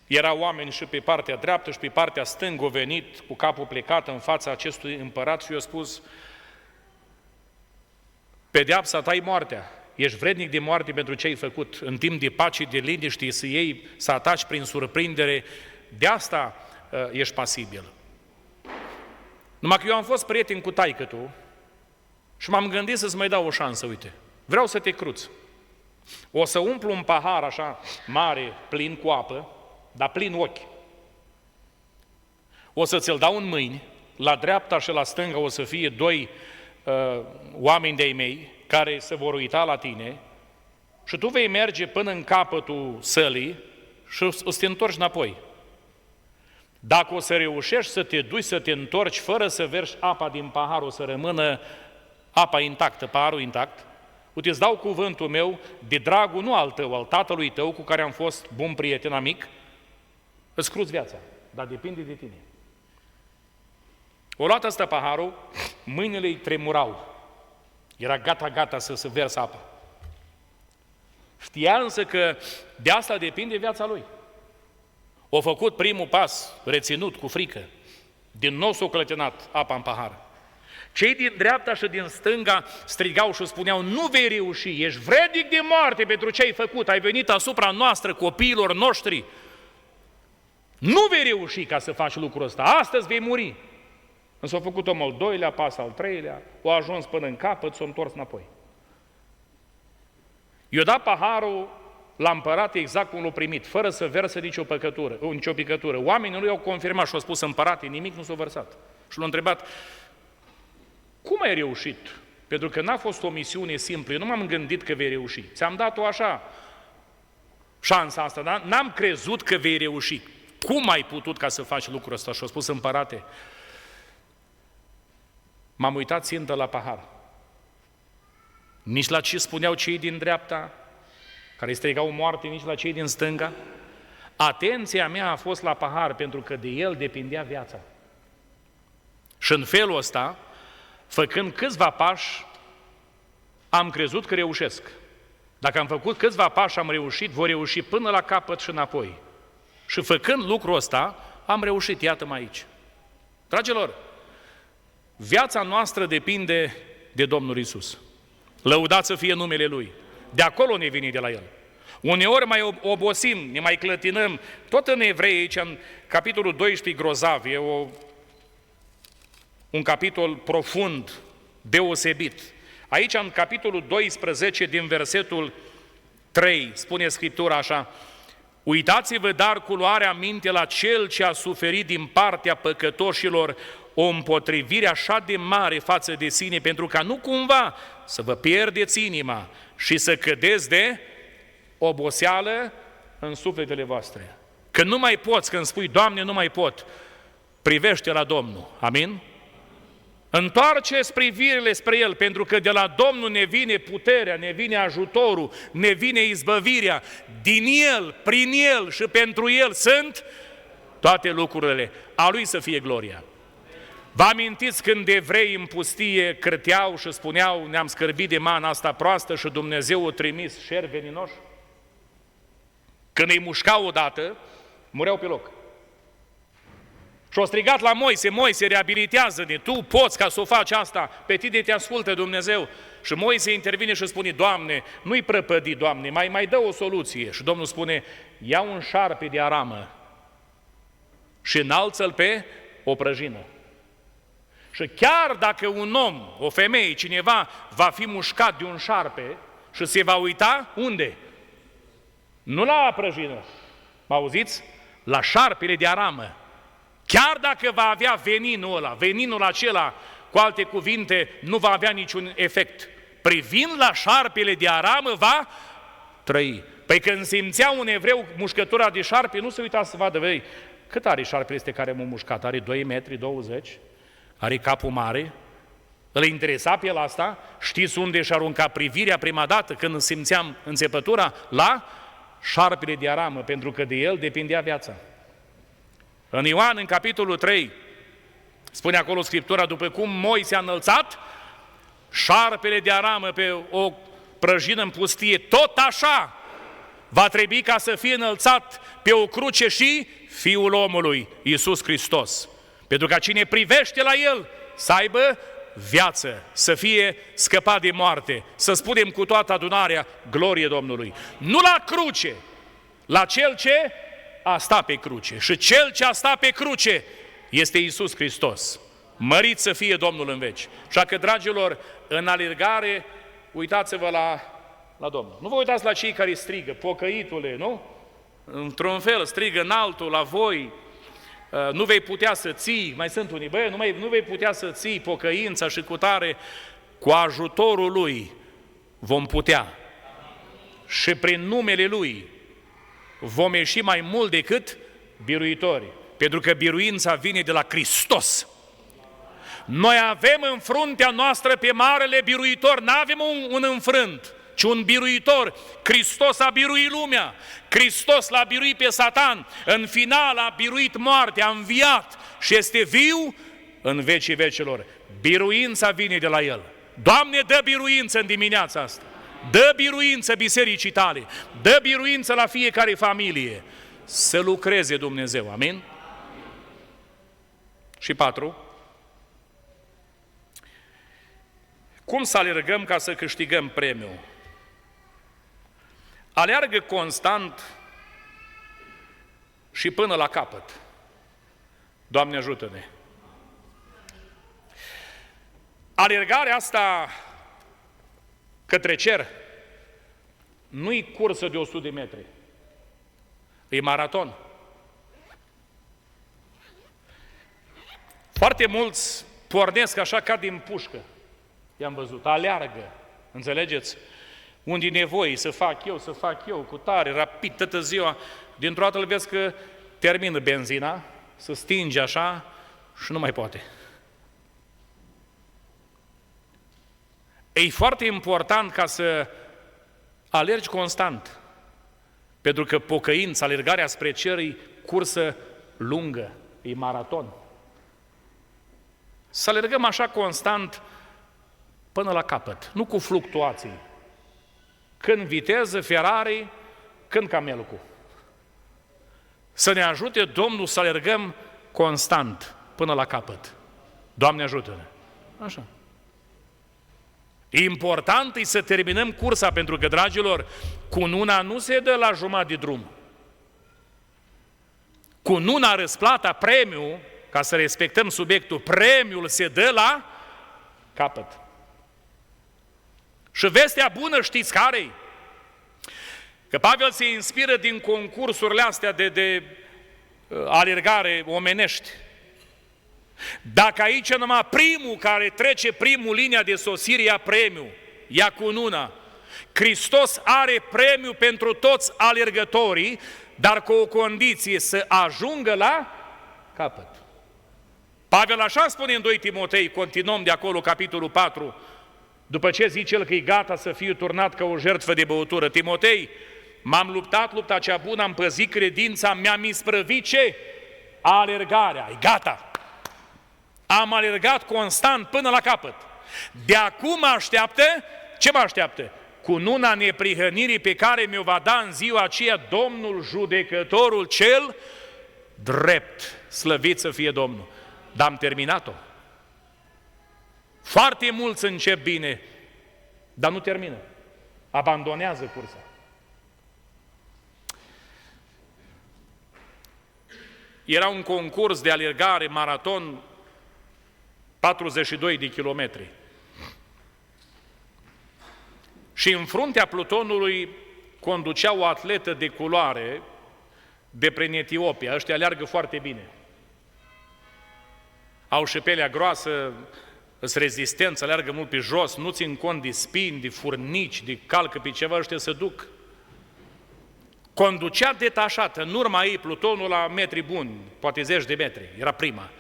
A: erau oameni și pe partea dreaptă și pe partea stângă, au venit cu capul plecat în fața acestui împărat și i-a spus: pedeapsa ta e moartea. Ești vrednic de moarte pentru ce ai făcut. În timp de pace, de liniște, să ataci prin surprindere, de asta ești pasibil. Numai că eu am fost prieten cu taică-tu și m-am gândit să-ți mai dau o șansă, uite. Vreau să te cruți. O să umplu un pahar așa mare, plin cu apă, dar plin ochi. O să ți-l dau în mâini, la dreapta și la stânga o să fie 2 oameni de-ai mei care se vor uita la tine și tu vei merge până în capătul sălii și o să te întorci înapoi. Dacă o să reușești să te duci, să te întorci fără să vergi apa din pahar, o să rămână apa intactă, paharul intact, uite, îți dau cuvântul meu, de dragul nu al tău, al tatălui tău, cu care am fost bun prieten amic, îți cruți viața, dar depinde de tine. O luat ăsta paharul, mâinile îi tremurau. Era gata să se verse apă. Știa însă că de asta depinde viața lui. O făcut primul pas, reținut, cu frică. Din nou s-o clătinat apa în pahar. Cei din dreapta și din stânga strigau și spuneau: nu vei reuși, ești vrednic de moarte pentru ce ai făcut, ai venit asupra noastră, copiilor noștri. Nu vei reuși ca să faci lucrul ăsta, astăzi vei muri. Însă a făcut omul al 2-lea pas, al 3-lea, a ajuns până în capăt, s-a întors înapoi. I-a dat paharul la împărat exact cum l-a primit, fără să verse nicio picătură. Oamenii lui au confirmat și au spus: împărate, nimic nu s-a vărsat. Și l-a întrebat: cum ai reușit? Pentru că n-a fost o misiune simplă, eu nu m-am gândit că vei reuși. Ți-am dat-o așa, șansa asta, dar n-am crezut că vei reuși. Cum ai putut ca să faci lucrul ăsta? Și a spus: împărate, m-am uitat țintă la pahar. Nici la ce spuneau cei din dreapta, care strigau moarte, nici la cei din stânga. Atenția mea a fost la pahar, pentru că de el depindea viața. Și în felul ăsta, făcând câțiva pași, am crezut că reușesc. Dacă am făcut câțiva pași, am reușit, voi reuși până la capăt și înapoi. Și făcând lucrul ăsta, am reușit, iată-mă aici. Dragilor, viața noastră depinde de Domnul Iisus. Lăudat să fie numele Lui. De acolo ne vine de la El. Uneori mai obosim, ne mai clătinăm. Tot în Evrei, aici, în capitolul 12, grozav, e un capitol profund, deosebit. Aici, în capitolul 12, din versetul 3, spune Scriptura așa: uitați-vă dar cu luarea minte la Cel ce a suferit din partea păcătoșilor o împotrivire așa de mare față de sine, pentru ca nu cumva să vă pierdeți inima și să cădeți de oboseală în sufletele voastre. Când nu mai poți, când spui, Doamne, nu mai pot, privește la Domnul. Amin? Întoarce-ți privirile spre El, pentru că de la Domnul ne vine puterea, ne vine ajutorul, ne vine izbăvirea. Din El, prin El și pentru El sunt toate lucrurile. A Lui să fie gloria. Vă amintiți când evreii în pustie cârteau și spuneau, ne-am scârbit de mana asta proastă și Dumnezeu a trimis șerpi veninoși? Când îi mușcau odată, mureau pe loc. Și au strigat la Moise, Moise, reabilitează-ne, tu poți ca să o faci asta, pe tine te ascultă Dumnezeu. Și Moise intervine și spune, Doamne, nu-i prăpădi, Doamne, mai dă o soluție. Și Domnul spune, ia un șarpe de aramă și înalță-l pe o prăjină. Și chiar dacă un om, o femeie, cineva, va fi mușcat de un șarpe și se va uita, unde? Nu la prăjină, mă auziți? La șarpele de aramă. Chiar dacă va avea veninul acela, cu alte cuvinte, nu va avea niciun efect. Privind la șarpele de aramă, va trăi. Păi când simțea un evreu mușcătura de șarpe, nu se uita să vadă, vei, cât are șarpele este care m-a mușcat? Are 2 metri, 20? Are capul mare? Îl interesa pe el asta? Știți unde și arunca privirea prima dată când simțeam înțepătura? La șarpele de aramă, pentru că de el depindea viața. În Ioan, în capitolul 3, spune acolo Scriptura, după cum Moise a înălțat șarpele de aramă pe o prăjină în pustie, tot așa va trebui ca să fie înălțat pe o cruce și Fiul omului, Iisus Hristos. Pentru ca cine privește la El să aibă viață, să fie scăpat de moarte, să spunem cu toată adunarea, glorie Domnului. Nu la cruce, la Cel ce a stat pe cruce. Și Cel ce a stat pe cruce este Iisus Hristos. Mărit să fie Domnul în veci. Așa că, dragilor, în alergare, uitați-vă la Domnul. Nu vă uitați la cei care strigă, pocăitule, nu? Într-un fel, strigă în altul la voi, nu vei putea să ții, mai sunt unii, nu vei putea să ții pocăința și cutare, cu ajutorul Lui vom putea. Și prin numele Lui vom ieși mai mult decât biruitori, pentru că biruința vine de la Hristos. Noi avem în fruntea noastră pe marele biruitor, nu avem un înfrânt, ci un biruitor. Hristos a biruit lumea, Hristos l-a biruit pe Satan, în final a biruit moartea, a înviat și este viu în vecii vecilor. Biruința vine de la El. Doamne, dă biruință în dimineața asta. Dă biruință bisericii tale, dă biruință la fiecare familie, să lucreze Dumnezeu, amin? Și 4. Cum să alergăm ca să câștigăm premiul? Aleargă constant și până la capăt. Doamne ajută-ne! Alergarea asta către cer nu-i cursă de 100 de metri, e maraton. Foarte mulți pornesc așa ca din pușcă, i-am văzut, aleargă, înțelegeți? Unde e nevoie să fac eu, cu tare, rapid, toată ziua, dintr-o dată îl vezi că termină benzina, se stinge așa și nu mai poate. E foarte important ca să alergi constant, pentru că pocăința, alergarea spre cer e cursă lungă, e maraton. Să alergăm așa constant până la capăt, nu cu fluctuații. Când viteză, Ferrari, când camelul. Să ne ajute Domnul să alergăm constant până la capăt. Doamne ajută-ne! Așa. Important e să terminăm cursa, pentru că, dragilor, cununa nu se dă la jumătate de drum. Cununa, răsplata, premiul, ca să respectăm subiectul, premiul se dă la capăt. Și vestea bună știți care-i? Că Pavel se inspiră din concursurile astea de alergare omenești. Dacă aici numai primul care trece primul linia de sosire ia premiu, ia cununa. Hristos are premiu pentru toți alergătorii, dar cu o condiție, să ajungă la capăt. Pavel așa spune în 2 Timotei, continuăm de acolo, capitolul 4, după ce zice el că e gata să fie turnat ca o jertfă de băutură. Timotei, m-am luptat lupta cea bună, am păzit credința, mi-am isprăvit ce? Alergarea, e gata. Am alergat constant până la capăt. De acum mă așteaptă, ce mă așteaptă? Cununa neprihănirii pe care mi-o va da în ziua aceea Domnul judecătorul cel drept. Slăvit să fie Domnul. Dar am terminat-o. Foarte mulți încep bine, dar nu termină. Abandonează cursa. Era un concurs de alergare, maraton, 42 de kilometri. Și în fruntea plutonului conducea o atletă de culoare de prin Etiopia. Ăștia aleargă foarte bine. Au și pelea groasă, îs rezistență, aleargă mult pe jos, nu țin cont de spini, de furnici, de calcă pe ceva, ăștia se duc. Conducea detașată, în urma ei plutonul la metri buni, poate 10 de metri, era prima.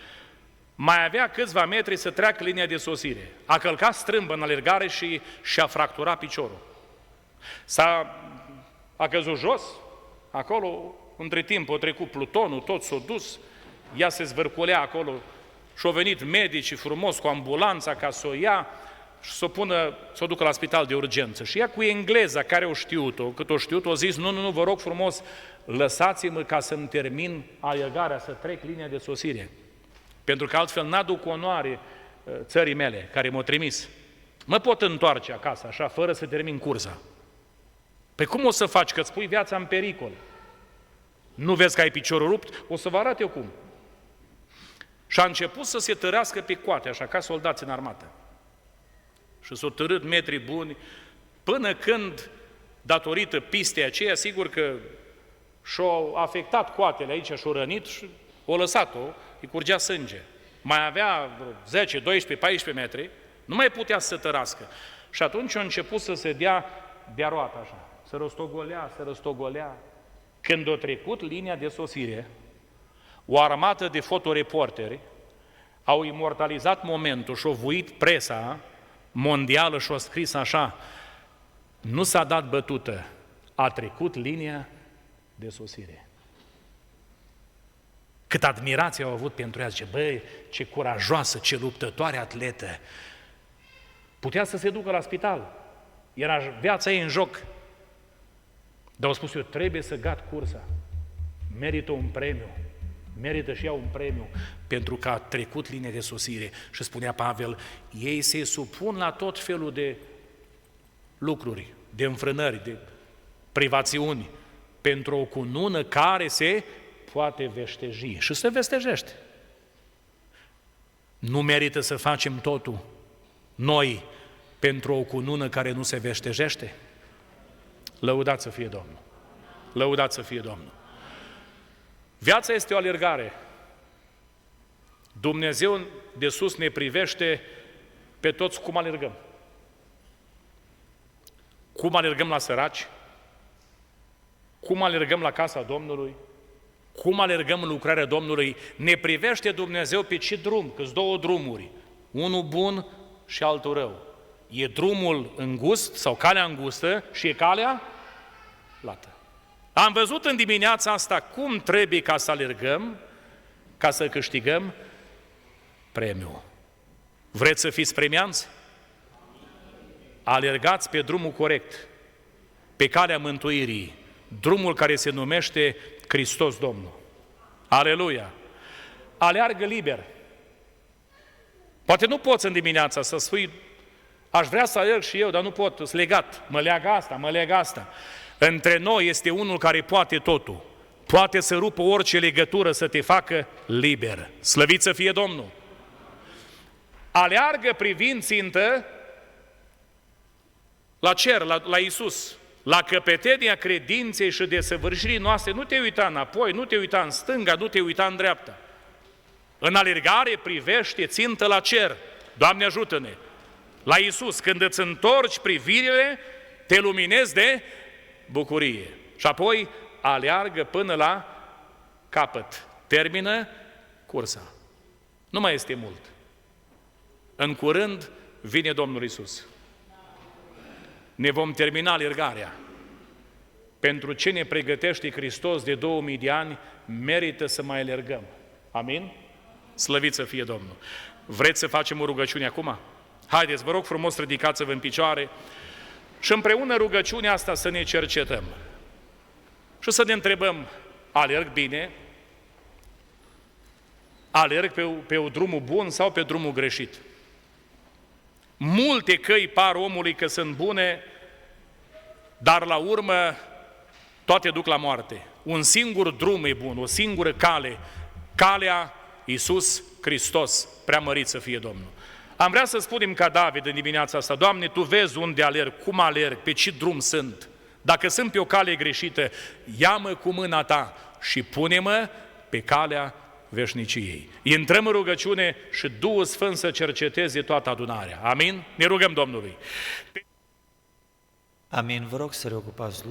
A: Mai avea câțiva metri să treacă linia de sosire. A călcat strâmbă în alergare și și-a fracturat piciorul. A căzut jos, acolo, între timp, a trecut plutonul, tot s-a dus, ea se zvârcolea acolo și au venit medicii frumos cu ambulanța ca să o ia și să o ducă la spital de urgență. Și ea cu engleza care o știut-o, cât o știut, o zis, nu, vă rog frumos, lăsați-mă ca să-mi termin alergarea, să trec linia de sosire. Pentru că altfel n-aduc onoare țării mele, care m-au trimis. Mă pot întoarce acasă, așa, fără să termin cursa. Păi cum o să faci, că îți pui viața în pericol? Nu vezi că ai piciorul rupt? O să vă arăt eu cum. Și a început să se tărească pe coate, așa, ca soldați în armată. Și s-au târât metri buni, până când, datorită pistei aceea, sigur că și-au afectat coatele aici, și-au rănit și o lăsat-o, îi curgea sânge. Mai avea 10, 12, 14 metri, nu mai putea să se tărască. Și atunci a început să se dea de-a roată așa, să răstogolea. Când a trecut linia de sosire, o armată de fotoreporteri au imortalizat momentul și au vuit presa mondială și au scris așa, nu s-a dat bătută, a trecut linia de sosire. Cât admirație au avut pentru ea, zice, băi, ce curajoasă, ce luptătoare atletă. Putea să se ducă la spital, era viața ei în joc. Dar au spus, eu trebuie să gat cursa, merită un premiu, merită și ea un premiu, pentru că a trecut linia de sosire. Și spunea Pavel, ei se supun la tot felul de lucruri, de înfrânări, de privațiuni, pentru o cunună care se poate veșteji și se vestejește. Nu merită să facem totul noi pentru o cunună care nu se veștejește? Lăudați să fie Domnul! Lăudați să fie Domnul! Viața este o alergare. Dumnezeu de sus ne privește pe toți cum alergăm. Cum alergăm la săraci, cum alergăm la casa Domnului, cum alergăm în lucrarea Domnului. Ne privește Dumnezeu pe ce drum, că-s două drumuri, unul bun și altul rău. E drumul îngust sau calea îngustă și e calea lată. Am văzut în dimineața asta cum trebuie ca să alergăm, ca să câștigăm premiul. Vreți să fiți premianți? alergați pe drumul corect, pe calea mântuirii, drumul care se numește Hristos Domnul. Aleluia! Aleargă liber. Poate nu poți în dimineața să spui, aș vrea să alerg și eu, dar nu pot, sunt legat, mă leagă asta. Între noi este unul care poate totul. Poate să rupă orice legătură, să te facă liber. Slăvit să fie Domnul! Aleargă privind țintă la cer, la Iisus, la căpetenia credinței și desăvârșirii noastre. Nu te uita înapoi, nu te uita în stânga, nu te uita în dreapta. În alergare privește țintă la cer. Doamne ajută-ne! La Iisus, când îți întorci privirile, te luminezi de bucurie. Și apoi aleargă până la capăt. Termină cursa. Nu mai este mult. În curând vine Domnul Iisus. Ne vom termina alergarea. Pentru ce ne pregătește Hristos de 2000 de ani, merită să mai alergăm. Amin? Slăvit să fie Domnul! Vreți să facem o rugăciune acum? Haideți, vă rog frumos, ridicați-vă în picioare și împreună rugăciunea asta să ne cercetăm. Și să ne întrebăm, alerg bine? Alerg pe un drumul bun sau pe drumul greșit? Multe căi par omului că sunt bune, dar la urmă toate duc la moarte. Un singur drum e bun, o singură cale, calea Iisus Hristos, preamărit să fie Domnul. Am vrea să spunem ca David în dimineața asta, Doamne, Tu vezi unde alerg, cum alerg, pe ce drum sunt. Dacă sunt pe o cale greșită, ia-mă cu mâna Ta și pune-mă pe calea veșniciei. Intrăm în rugăciune și Duhul Sfânt să cerceteze toată adunarea. Amin? Ne rugăm Domnului.
B: Amin. Vă rog să reocupați locul.